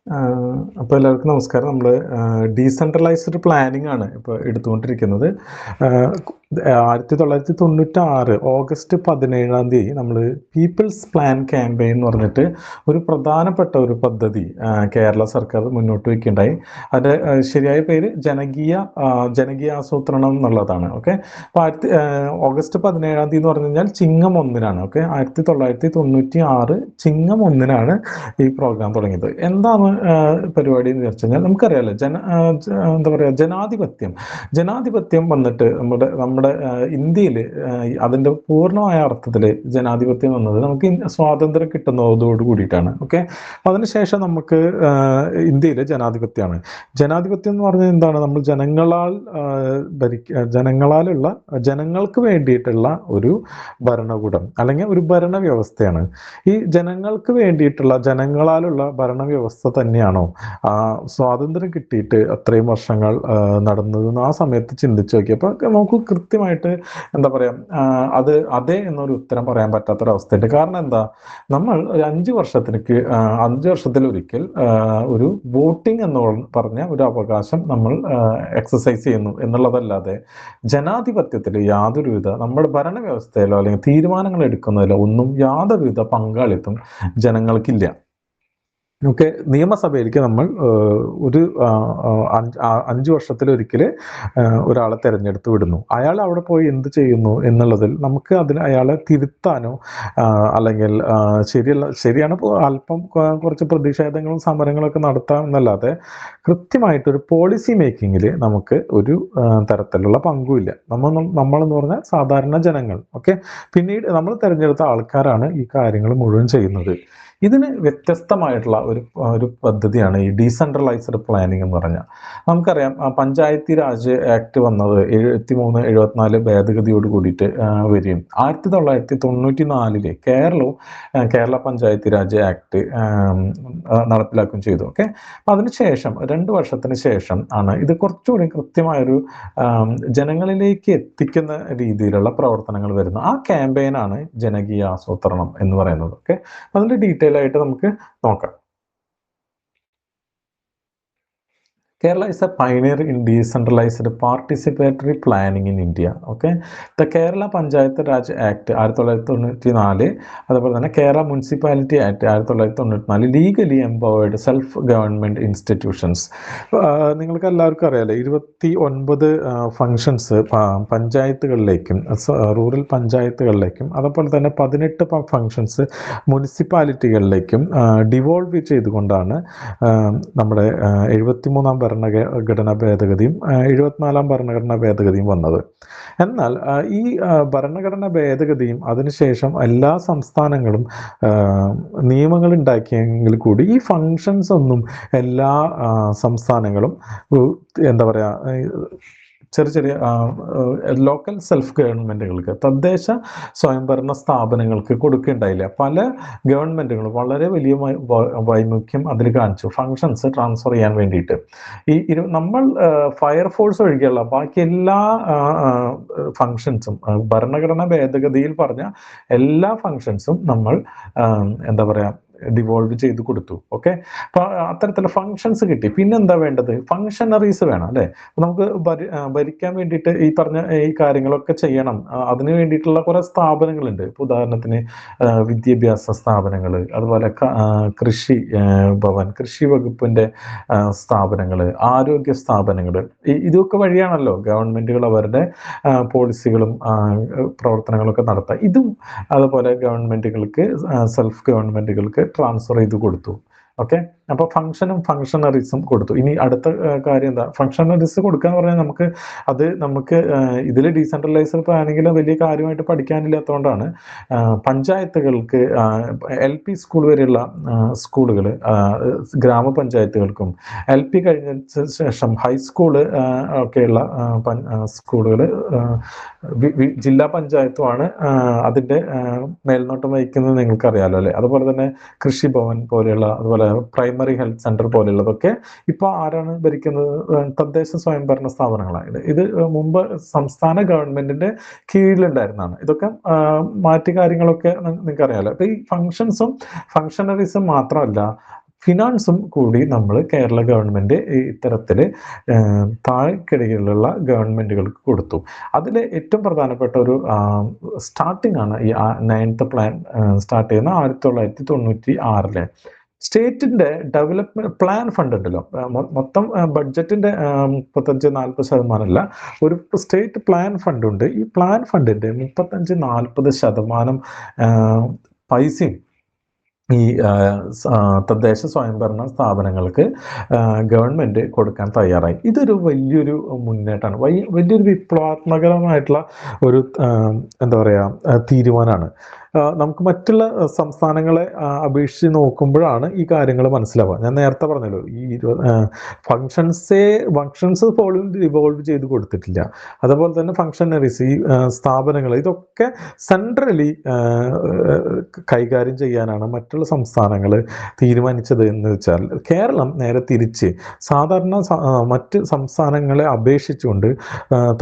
അപ്പോൾ എല്ലാവർക്കും നമസ്കാരം. നമ്മൾ ഡീസെൻട്രലൈസ്ഡ് പ്ലാനിംഗ് ആണ് ഇപ്പോൾ എടുത്തുകൊണ്ടിരിക്കുന്നത്. 1996 ഓഗസ്റ്റ് 17 നമ്മൾ പീപ്പിൾസ് പ്ലാൻ ക്യാമ്പയിൻ എന്ന് പറഞ്ഞിട്ട് ഒരു പ്രധാനപ്പെട്ട ഒരു പദ്ധതി കേരള സർക്കാർ മുന്നോട്ട് വയ്ക്കുകയുണ്ടായി. അതിൻ്റെ ശരിയായ പേര് ജനകീയാസൂത്രണം എന്നുള്ളതാണ്. ഓക്കെ, അപ്പോൾ ഓഗസ്റ്റ് 17 എന്ന് പറഞ്ഞു കഴിഞ്ഞാൽ ചിങ്ങം 1-നാണ്. ഓക്കെ, 1996 ചിങ്ങം 1-നാണ് ഈ പ്രോഗ്രാം തുടങ്ങിയത്. എന്താണ് പരിപാടി എന്ന് വെച്ച് കഴിഞ്ഞാൽ നമുക്കറിയാലോ, എന്താ പറയുക, ജനാധിപത്യം വന്നിട്ട് നമ്മുടെ ഇന്ത്യയിൽ അതിൻ്റെ പൂർണ്ണമായ അർത്ഥത്തിൽ ജനാധിപത്യം വന്നത് നമുക്ക് സ്വാതന്ത്ര്യം കിട്ടുന്നതോട് കൂടിയിട്ടാണ്. ഓക്കെ, അതിനുശേഷം നമുക്ക് ഇന്ത്യയിൽ ജനാധിപത്യമാണ്. ജനാധിപത്യം എന്ന് പറഞ്ഞാൽ എന്താണ്? നമ്മൾ ജനങ്ങൾക്ക് വേണ്ടിയിട്ടുള്ള ഒരു ഭരണകൂടം അല്ലെങ്കിൽ ഒരു ഭരണ വ്യവസ്ഥയാണ്. ഈ ജനങ്ങൾക്ക് വേണ്ടിയിട്ടുള്ള ജനങ്ങളാലുള്ള ഭരണവ്യവസ്ഥ തന്നെയാണോ സ്വാതന്ത്ര്യം കിട്ടിയിട്ട് അത്രയും വർഷങ്ങൾ നടന്നതെന്ന് ആ സമയത്ത് ചിന്തിച്ചു നോക്കിയപ്പോൾ നമുക്ക് കൃത്യമായിട്ട് എന്താ പറയുക, അതെ എന്നൊരു ഉത്തരം പറയാൻ പറ്റാത്തൊരവസ്ഥയുണ്ട്. കാരണം എന്താ, നമ്മൾ ഒരു 5 വർഷത്തിലൊരിക്കൽ ഒരു വോട്ടിംഗ് എന്ന് പറഞ്ഞ ഒരു അവകാശം നമ്മൾ എക്സസൈസ് ചെയ്യുന്നു എന്നുള്ളതല്ലാതെ ജനാധിപത്യത്തിൽ യാതൊരുവിധ നമ്മുടെ ഭരണവ്യവസ്ഥയിലോ അല്ലെങ്കിൽ തീരുമാനങ്ങൾ എടുക്കുന്നതിലോ ഒന്നും യാതൊരുവിധ പങ്കാളിത്തം ജനങ്ങൾക്കില്ല. ഓക്കെ, നിയമസഭയിലേക്ക് നമ്മൾ ഒരു 5 വർഷത്തിലൊരിക്കൽ ഒരാളെ തിരഞ്ഞെടുത്ത് വിടുന്നു. അയാൾ അവിടെ പോയി എന്ത് ചെയ്യുന്നു എന്നുള്ളതിൽ നമുക്ക് അയാളെ തിരുത്താനോ അല്ലെങ്കിൽ ശരിയാണ് അല്പം കുറച്ച് പ്രതിഷേധങ്ങളും സമരങ്ങളൊക്കെ നടത്താം എന്നല്ലാതെ കൃത്യമായിട്ടൊരു പോളിസി മേക്കിങ്ങിൽ നമുക്ക് ഒരു തരത്തിലുള്ള പങ്കുമില്ല. നമ്മളെന്ന് പറഞ്ഞാൽ സാധാരണ ജനങ്ങൾ. ഓക്കെ, പിന്നീട് നമ്മൾ തിരഞ്ഞെടുത്ത ആൾക്കാരാണ് ഈ കാര്യങ്ങൾ മുഴുവൻ ചെയ്യുന്നത്. ഇതിന് വ്യത്യസ്തമായിട്ടുള്ള ഒരു പദ്ധതിയാണ് ഈ ഡീസെൻട്രലൈസ്ഡ് പ്ലാനിംഗ് എന്ന് പറഞ്ഞാൽ. നമുക്കറിയാം, പഞ്ചായത്തി രാജ് ആക്ട് വന്നത് 73-74 ഭേദഗതിയോട് കൂടിയിട്ട് വരികയും 1994 കേരള പഞ്ചായത്തി രാജ് ആക്ട് നടപ്പിലാക്കുകയും ചെയ്തു. ഓക്കെ, അതിനുശേഷം 2 വർഷത്തിന് ശേഷം ആണ് ഇത് കുറച്ചുകൂടി കൃത്യമായൊരു ജനങ്ങളിലേക്ക് എത്തിക്കുന്ന രീതിയിലുള്ള പ്രവർത്തനങ്ങൾ വരുന്നത്. ആ ക്യാമ്പയിനാണ് ജനകീയ ആസൂത്രണം എന്ന് പറയുന്നത്. ഓക്കെ, അതിൻ്റെ ഡീറ്റെയിൽ ആയിട്ട് നമുക്ക് നോക്കാം. Kerala is a pioneer in decentralized participatory planning in India. Okay, the Kerala Panchayat Raj Act 1994, അതുപോലെ തന്നെ Kerala municipality act 1994 legally empowered self government institutions. നിങ്ങൾക്ക് എല്ലാവർക്കും അറിയാലോ, 29 ഫങ്ഷൻസ് പഞ്ചായത്തുകളിലേക്കും റൂറൽ പഞ്ചായത്തുകളിലേക്കും അതുപോലെ തന്നെ 18 ഫങ്ഷൻസ് മുനിസിപ്പാലിറ്റികളിലേക്കും ഡിവോൾവ് ചെയ്തുകൊണ്ടാണ് നമ്മുടെ 73-ാം ഭരണഘടനാ ഭേദഗതിയും 74-ാം ഭരണഘടനാ ഭേദഗതിയും വന്നത്. എന്നാൽ ഈ ഭരണഘടനാ ഭേദഗതിയും അതിനുശേഷം എല്ലാ സംസ്ഥാനങ്ങളും നിയമങ്ങൾ ഉണ്ടാക്കിയെങ്കിൽ കൂടി ഈ ഫങ്ഷൻസ് ഒന്നും എല്ലാ സംസ്ഥാനങ്ങളും എന്താ പറയുക, ചെറിയ ലോക്കൽ സെൽഫ് ഗവൺമെൻറ്റുകൾക്ക്, തദ്ദേശ സ്വയംഭരണ സ്ഥാപനങ്ങൾക്ക് കൊടുക്കുകയുണ്ടായില്ല. പല ഗവൺമെൻറ്റുകളും വളരെ വലിയ വൈമുഖ്യം അതിൽ കാണിച്ചു ഫങ്ഷൻസ് ട്രാൻസ്ഫർ ചെയ്യാൻ വേണ്ടിയിട്ട്. നമ്മൾ ഫയർഫോഴ്സ് ഒഴികെയുള്ള ബാക്കി എല്ലാ ഫങ്ഷൻസും ഭരണഘടനാ ഭേദഗതിയിൽ പറഞ്ഞ എല്ലാ ഫങ്ഷൻസും നമ്മൾ എന്താ പറയുക, ഡിവോൾവ് ചെയ്ത് കൊടുത്തു. ഓക്കെ, അപ്പോൾ അത്തരത്തിലുള്ള ഫങ്ഷൻസ് കിട്ടി. പിന്നെന്താ വേണ്ടത്? ഫങ്ഷണറീസ് വേണം, അല്ലേ? നമുക്ക് ഭരിക്കാൻ വേണ്ടിയിട്ട് ഈ പറഞ്ഞ ഈ കാര്യങ്ങളൊക്കെ ചെയ്യണം. അതിന് വേണ്ടിയിട്ടുള്ള കുറേ സ്ഥാപനങ്ങളുണ്ട്. ഇപ്പോൾ ഉദാഹരണത്തിന് വിദ്യാഭ്യാസ സ്ഥാപനങ്ങൾ, അതുപോലെ കൃഷി ഭവൻ, കൃഷി വകുപ്പിൻ്റെ സ്ഥാപനങ്ങൾ, ആരോഗ്യ സ്ഥാപനങ്ങൾ, ഇതൊക്കെ വഴിയാണല്ലോ ഗവൺമെൻറ്റുകൾ അവരുടെ പോളിസികളും പ്രവർത്തനങ്ങളൊക്കെ നടത്തുക. ഇതും അതുപോലെ ഗവൺമെൻറ്റുകൾക്ക്, സെൽഫ് ഗവൺമെൻറ്റുകൾക്ക് ട്രാൻസ്ഫർ ചെയ്ത് കൊടുത്തു. ഓക്കെ, അപ്പോൾ ഫങ്ഷണറീസും കൊടുത്തു. ഇനി അടുത്ത കാര്യം എന്താ? ഫങ്ഷണറീസ് കൊടുക്കുക എന്ന് പറഞ്ഞാൽ നമുക്ക് ഇതിൽ ഡീസെൻട്രലൈസ്ഡ് പ്ലാനിങ്ങിൽ വലിയ കാര്യമായിട്ട് പഠിക്കാനില്ലാത്തതുകൊണ്ടാണ് പഞ്ചായത്തുകൾക്ക് LP സ്കൂൾ വരെയുള്ള സ്കൂളുകൾ ഗ്രാമപഞ്ചായത്തുകൾക്കും LP കഴിഞ്ഞ ശേഷം ഹൈസ്കൂള് ഒക്കെയുള്ള സ്കൂളുകൾ ജില്ലാ പഞ്ചായത്തുമാണ് അതിൻ്റെ മേൽനോട്ടം വഹിക്കുന്നത്, നിങ്ങൾക്കറിയാലോ, അല്ലേ? അതുപോലെ തന്നെ കൃഷിഭവൻ പോലെയുള്ള, അതുപോലെ പ്രൈമറി ഹെൽത്ത് സെൻറ്റർ പോലെയുള്ളതൊക്കെ ഇപ്പോൾ ആരാണ് ഭരിക്കുന്നത്? തദ്ദേശ സ്വയംഭരണ സ്ഥാപനങ്ങളാണ്. ഇത് മുമ്പ് സംസ്ഥാന ഗവൺമെൻറ്റിൻ്റെ കീഴിലുണ്ടായിരുന്നതാണ്. ഇതൊക്കെ മാറ്റി കാര്യങ്ങളൊക്കെ നിങ്ങൾക്കറിയാലോ. അപ്പോൾ ഈ ഫങ്ഷൻസും ഫങ്ഷണറീസും മാത്രമല്ല, ഫിനാൻസും കൂടി നമ്മൾ കേരള ഗവൺമെൻറ് ഇത്തരത്തിൽ താഴെക്കിടയിലുള്ള ഗവൺമെൻറ്റുകൾക്ക് കൊടുത്തു. അതിൽ ഏറ്റവും പ്രധാനപ്പെട്ട ഒരു സ്റ്റാർട്ടിംഗ് ആണ് ഈ 9th പ്ലാൻ സ്റ്റാർട്ട് ചെയ്യുന്ന 1996. സ്റ്റേറ്റിൻ്റെ ഡെവലപ്മെൻറ്റ് പ്ലാൻ ഫണ്ട് ഉണ്ടല്ലോ, മൊത്തം ബഡ്ജറ്റിൻ്റെ 35-40% അല്ല, ഒരു സ്റ്റേറ്റ് പ്ലാൻ ഫണ്ട് ഉണ്ട്. ഈ പ്ലാൻ ഫണ്ടിൻ്റെ 35-40% പൈസയും ഈ തദ്ദേശ സ്വയംഭരണ സ്ഥാപനങ്ങൾക്ക് ഗവൺമെൻറ് കൊടുക്കാൻ തയ്യാറായി. ഇതൊരു വലിയൊരു മുന്നേറ്റമാണ്, വലിയൊരു വിപ്ലവാത്മകമായിട്ടുള്ള ഒരു എന്താ പറയുക തീരുമാനമാണ്. നമുക്ക് മറ്റുള്ള സംസ്ഥാനങ്ങളെ അപേക്ഷിച്ച് നോക്കുമ്പോഴാണ് ഈ കാര്യങ്ങൾ മനസ്സിലാവുക. ഞാൻ നേരത്തെ പറഞ്ഞല്ലോ, ഈ ഫങ്ഷൻസ് പോലും റിവോൾവ് ചെയ്ത് കൊടുത്തിട്ടില്ല. അതുപോലെ തന്നെ ഫങ്ഷണറീസ്, ഈ സ്ഥാപനങ്ങൾ, ഇതൊക്കെ സെൻട്രലി കൈകാര്യം ചെയ്യാനാണ് മറ്റുള്ള സംസ്ഥാനങ്ങൾ തീരുമാനിച്ചത് എന്ന് വെച്ചാൽ, കേരളം നേരെ തിരിച്ച് സാധാരണ മറ്റ് സംസ്ഥാനങ്ങളെ അപേക്ഷിച്ചുകൊണ്ട്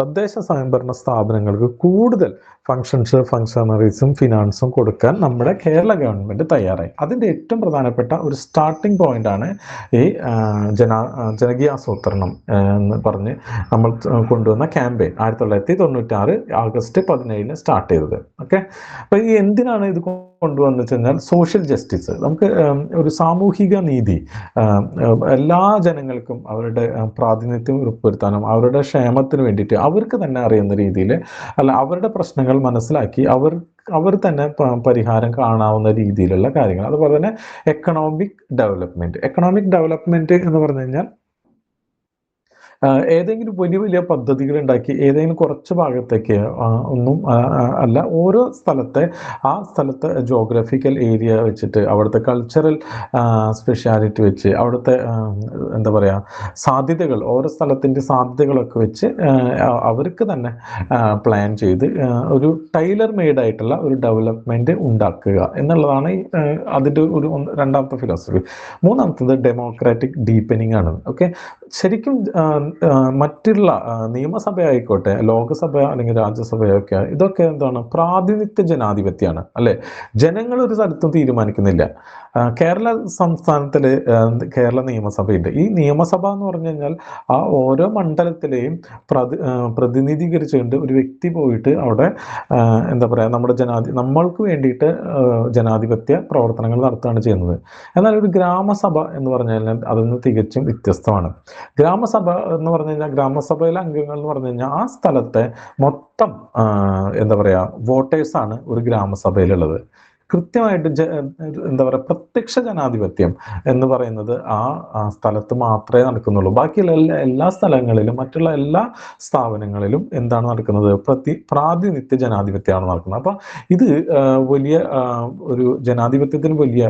തദ്ദേശ സ്വയംഭരണ സ്ഥാപനങ്ങൾക്ക് കൂടുതൽ ഫങ്ഷണറീസും ഫിനാൻസും കൊടുക്കാൻ നമ്മുടെ കേരള ഗവൺമെൻറ് തയ്യാറായി. അതിൻ്റെ ഏറ്റവും പ്രധാനപ്പെട്ട ഒരു സ്റ്റാർട്ടിംഗ് പോയിൻ്റാണ് ഈ ജനകീയാസൂത്രണം എന്ന് പറഞ്ഞ് നമ്മൾ കൊണ്ടുവന്ന ക്യാമ്പയിൻ 1996 ആഗസ്റ്റ് 17 സ്റ്റാർട്ട് ചെയ്തത്. ഓക്കെ, അപ്പോൾ ഈ എന്തിനാണ് ഇത് കൊണ്ടുവന്നു വെച്ച് കഴിഞ്ഞാൽ, സോഷ്യൽ ജസ്റ്റിസ്, നമുക്ക് ഒരു സാമൂഹിക നീതി, എല്ലാ ജനങ്ങൾക്കും അവരുടെ പ്രാതിനിധ്യം ഉറപ്പുവരുത്താനും അവരുടെ ക്ഷേമത്തിന് വേണ്ടിയിട്ട് അവർക്ക് തന്നെ അറിയുന്ന രീതിയിൽ, അല്ല അവരുടെ പ്രശ്നങ്ങൾ മനസ്സിലാക്കി അവർ തന്നെ പരിഹാരം കാണാവുന്ന രീതിയിലുള്ള കാര്യങ്ങൾ. അതുപോലെ തന്നെ എക്കണോമിക് ഡെവലപ്മെന്റ് എന്ന് പറഞ്ഞു കഴിഞ്ഞാൽ, ഏതെങ്കിലും വലിയ വലിയ പദ്ധതികൾ ഉണ്ടാക്കി ഏതെങ്കിലും കുറച്ച് ഭാഗത്തേക്ക് ഒന്നും അല്ല, ഓരോ ആ സ്ഥലത്തെ ജോഗ്രഫിക്കൽ ഏരിയ വെച്ചിട്ട്, അവിടുത്തെ കൾച്ചറൽ സ്പെഷ്യാലിറ്റി വെച്ച്, അവിടുത്തെ എന്താ പറയുക സാധ്യതകൾ, ഓരോ സ്ഥലത്തിൻ്റെ സാധ്യതകളൊക്കെ വെച്ച് അവർക്ക് തന്നെ പ്ലാൻ ചെയ്ത് ഒരു ടൈലർ മെയ്ഡ് ആയിട്ടുള്ള ഒരു ഡെവലപ്മെൻറ്റ് ഉണ്ടാക്കുക എന്നുള്ളതാണ് അതിൻ്റെ ഒരു രണ്ടാമത്തെ ഫിലോസഫി. മൂന്നാമത്തത് ഡെമോക്രാറ്റിക് ഡീപ്പനിങ് ആണ്. ഓക്കെ, ശരിക്കും മറ്റുള്ള നിയമസഭ ആയിക്കോട്ടെ, ലോകസഭ അല്ലെങ്കിൽ രാജ്യസഭയൊക്കെ, ഇതൊക്കെ എന്താണ്, പ്രാതിനിധ്യ ജനാധിപത്യമാണ് അല്ലേ. ജനങ്ങൾ ഒരു സ്ഥലത്തും തീരുമാനിക്കുന്നില്ല. കേരള സംസ്ഥാനത്തിൽ കേരള നിയമസഭയുണ്ട്. ഈ നിയമസഭ എന്ന് പറഞ്ഞു കഴിഞ്ഞാൽ ആ ഓരോ മണ്ഡലത്തിലെയും പ്രതിനിധീകരിച്ചുകൊണ്ട് ഒരു വ്യക്തി പോയിട്ട് അവിടെ എന്താ പറയുക, നമ്മുടെ നമ്മൾക്ക് വേണ്ടിയിട്ട് ജനാധിപത്യ പ്രവർത്തനങ്ങൾ നടത്തുകയാണ് ചെയ്യുന്നത്. എന്നാൽ ഒരു ഗ്രാമസഭ എന്ന് പറഞ്ഞു കഴിഞ്ഞാൽ അതൊന്ന് തികച്ചും വ്യത്യസ്തമാണ്. ഗ്രാമസഭ എന്ന് പറഞ്ഞു കഴിഞ്ഞാൽ, ഗ്രാമസഭയിലെ അംഗങ്ങൾ എന്ന് പറഞ്ഞു കഴിഞ്ഞാൽ ആ സ്ഥലത്തെ മൊത്തം എന്താ പറയുക വോട്ടേഴ്സാണ് ഒരു ഗ്രാമസഭയിലുള്ളത്. കൃത്യമായിട്ട് എന്താ പറയുക, പ്രത്യക്ഷ ജനാധിപത്യം എന്ന് പറയുന്നത് ആ സ്ഥലത്ത് മാത്രമേ നടക്കുന്നുള്ളൂ. ബാക്കിയുള്ള എല്ലാ സ്ഥലങ്ങളിലും, മറ്റുള്ള എല്ലാ സ്ഥാപനങ്ങളിലും എന്താണ് നടക്കുന്നത്, പ്രാതിനിധ്യ ജനാധിപത്യമാണ് നടക്കുന്നത്. അപ്പം ഇത് വലിയ ഒരു ജനാധിപത്യത്തിന് വലിയ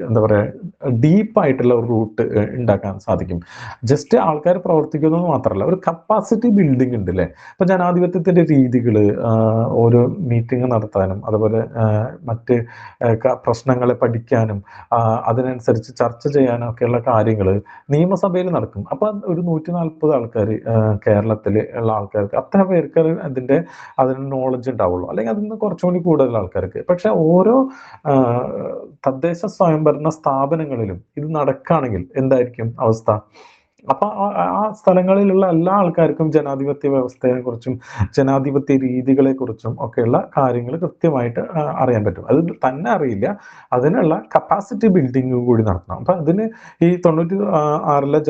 എന്താ പറയുക ഡീപ്പായിട്ടുള്ള ഒരു റൂട്ട് ഉണ്ടാക്കാൻ സാധിക്കും. ജസ്റ്റ് ആൾക്കാർ പ്രവർത്തിക്കുന്നത് മാത്രമല്ല, ഒരു കപ്പാസിറ്റി ബിൽഡിംഗ് ഉണ്ട് അല്ലേ. ഇപ്പം ജനാധിപത്യത്തിൻ്റെ രീതികൾ, ഓരോ മീറ്റിംഗ് നടത്താനും അതുപോലെ മറ്റ് പ്രശ്നങ്ങളെ പഠിക്കാനും അതിനനുസരിച്ച് ചർച്ച ചെയ്യാനും ഒക്കെയുള്ള കാര്യങ്ങൾ നിയമസഭയിൽ നടക്കും. അപ്പം ഒരു 140 ആൾക്കാർ കേരളത്തിൽ ഉള്ള ആൾക്കാർക്ക്, അത്ര പേർക്ക് അതിന് നോളജ് ഉണ്ടാവുള്ളൂ, അല്ലെങ്കിൽ അതിൽ നിന്ന് കുറച്ചുകൂടി കൂടുതൽ ആൾക്കാർക്ക്. പക്ഷെ ഓരോ തദ്ദേശ സ്വയംഭരണ സ്ഥാപനങ്ങളിലും ഇത് നടക്കുകയാണെങ്കിൽ എന്തായിരിക്കും അവസ്ഥ? അപ്പൊ ആ സ്ഥലങ്ങളിലുള്ള എല്ലാ ആൾക്കാർക്കും ജനാധിപത്യ വ്യവസ്ഥയെ കുറിച്ചും ജനാധിപത്യ രീതികളെ കുറിച്ചും ഒക്കെയുള്ള കാര്യങ്ങൾ കൃത്യമായിട്ട് അറിയാൻ പറ്റും. അത് തന്നെ അറിയില്ല, അതിനുള്ള കപ്പാസിറ്റി ബിൽഡിംഗ് കൂടി നടത്തണം. അപ്പൊ അതിന് ഈ 96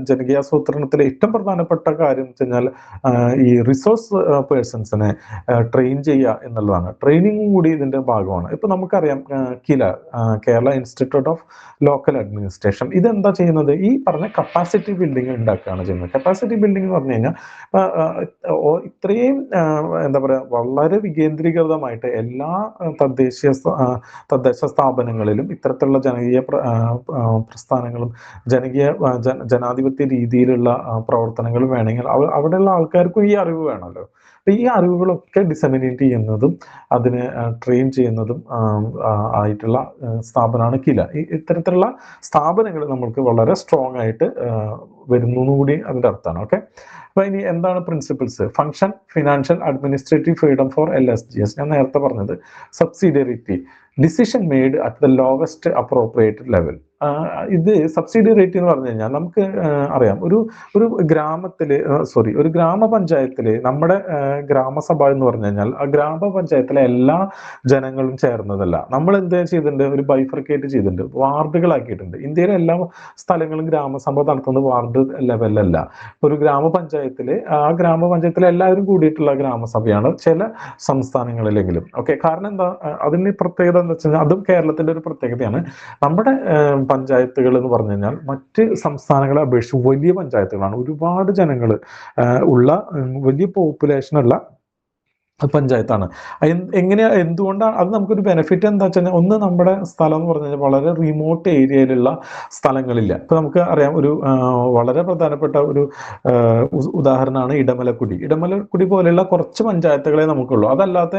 ജനകീയാസൂത്രണത്തിലെ ഏറ്റവും പ്രധാനപ്പെട്ട കാര്യം എന്ന് വെച്ച് കഴിഞ്ഞാൽ ഈ റിസോഴ്സ് പേഴ്സൺസിനെ ട്രെയിൻ ചെയ്യുക എന്നുള്ളതാണ്. ട്രെയിനിങ്ങും കൂടി ഇതിന്റെ ഭാഗമാണ്. ഇപ്പൊ നമുക്കറിയാം Kerala institute of local administration ഇതെന്താ ചെയ്യുന്നത്, ഈ പറഞ്ഞ കപ്പാസിറ്റി ബിൽഡിംഗ് ഉണ്ടാക്കുകയാണ് ചെയ്യുന്നത്. കപ്പാസിറ്റി ബിൽഡിംഗ് എന്ന് പറഞ്ഞു കഴിഞ്ഞാൽ ഇത്രയും എന്താ പറയുക, വളരെ വികേന്ദ്രീകൃതമായിട്ട് എല്ലാ തദ്ദേശ സ്ഥാപനങ്ങളിലും ഇത്തരത്തിലുള്ള ജനകീയ പ്രസ്ഥാനങ്ങളും ജനാധിപത്യ രീതിയിലുള്ള പ്രവർത്തനങ്ങളും വേണമെങ്കിൽ അവിടെയുള്ള ആൾക്കാർക്കും ഈ അറിവ് വേണമല്ലോ. അപ്പം ഈ അറിവുകളൊക്കെ ഡിസമിനേറ്റ് ചെയ്യുന്നതും അതിനെ ട്രെയിൻ ചെയ്യുന്നതും ആയിട്ടുള്ള സ്ഥാപനമാണ് ഇത്തരത്തിലുള്ള സ്ഥാപനങ്ങൾ നമ്മൾക്ക് വളരെ സ്ട്രോങ് ആയിട്ട് വരുന്നു എന്ന് കൂടി അതിന്റെ അർത്ഥമാണ്. ഓക്കെ, അപ്പൊ ഇനി എന്താണ് principles? Function, financial, administrative freedom for LSGS. ഞാൻ നേരത്തെ പറഞ്ഞത് subsidiarity, decision made at the lowest appropriated level. ഇത് സബ്സിഡിയറിറ്റി എന്ന് പറഞ്ഞു കഴിഞ്ഞാൽ നമുക്ക് അറിയാം, ഒരു ഒരു ഗ്രാമത്തില് ഒരു ഗ്രാമപഞ്ചായത്തില് നമ്മുടെ ഗ്രാമസഭ എന്ന് പറഞ്ഞു കഴിഞ്ഞാൽ ആ ഗ്രാമപഞ്ചായത്തിലെ എല്ലാ ജനങ്ങളും ചേർന്നതല്ല. നമ്മൾ എന്ത് ചെയ്തിട്ടുണ്ട്? ഒരു ബൈഫർക്കേറ്റ് ചെയ്തിട്ടുണ്ട്, വാർഡുകളാക്കിയിട്ടുണ്ട്. ഇന്ത്യയിലെ എല്ലാ സ്ഥലങ്ങളും ഗ്രാമസഭ നടത്തുന്നത് വാർഡ് ലെവലിലല്ല. ഒരു ഗ്രാമപഞ്ചായത്തില് ആ ഗ്രാമപഞ്ചായത്തിലെ എല്ലാവരും കൂടിയിട്ടുള്ള ഗ്രാമസഭയാണ് ചില സംസ്ഥാനങ്ങളിലെങ്കിലും. ഓക്കെ, കാരണം എന്താ അതിന് പ്രത്യേകത എന്ന് വെച്ച് കഴിഞ്ഞാൽ, അതും കേരളത്തിന്റെ ഒരു പ്രത്യേകതയാണ്. നമ്മുടെ പഞ്ചായത്തുകൾ എന്ന് പറഞ്ഞു കഴിഞ്ഞാൽ മറ്റ് സംസ്ഥാനങ്ങളെ അപേക്ഷിച്ച് വലിയ പഞ്ചായത്തുകളാണ്. ഒരുപാട് ജനങ്ങൾ ഉള്ള വലിയ പോപ്പുലേഷനുള്ള പഞ്ചായത്താണ്. എന്തുകൊണ്ടാണ് അത്? നമുക്കൊരു ബെനിഫിറ്റ് എന്താ വെച്ച് കഴിഞ്ഞാൽ, ഒന്ന് നമ്മുടെ സ്ഥലം എന്ന് പറഞ്ഞു കഴിഞ്ഞാൽ വളരെ റിമോട്ട് ഏരിയയിലുള്ള സ്ഥലങ്ങളില്ല. ഇപ്പൊ നമുക്ക് അറിയാം, ഒരു വളരെ പ്രധാനപ്പെട്ട ഒരു ഉദാഹരണമാണ് ഇടമലക്കുടി പോലെയുള്ള കുറച്ച് പഞ്ചായത്തുകളെ നമുക്കുള്ളൂ. അതല്ലാത്ത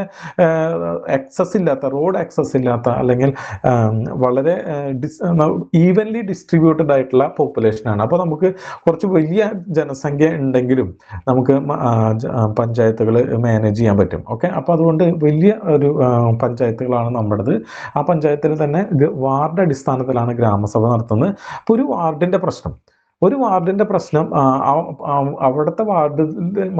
ആക്സസ് ഇല്ലാത്ത, റോഡ് ആക്സസ് ഇല്ലാത്ത, അല്ലെങ്കിൽ വളരെ ഈവൻലി ഡിസ്ട്രിബ്യൂട്ടഡ് ആയിട്ടുള്ള പോപ്പുലേഷനാണ്. അപ്പോൾ നമുക്ക് കുറച്ച് വലിയ ജനസംഖ്യ ഉണ്ടെങ്കിലും നമുക്ക് പഞ്ചായത്തുകൾ മാനേജ് ചെയ്യാൻ പറ്റും. ഓക്കെ, അപ്പൊ അതുകൊണ്ട് വലിയ ഒരു പഞ്ചായത്തുകളാണ് നമ്മുടേത്. ആ പഞ്ചായത്തിൽ തന്നെ വാർഡ് അടിസ്ഥാനത്തിലാണ് ഗ്രാമസഭ നടത്തുന്നത്. അപ്പൊ ഒരു വാർഡിന്റെ പ്രശ്നം അവിടുത്തെ വാർഡിൽ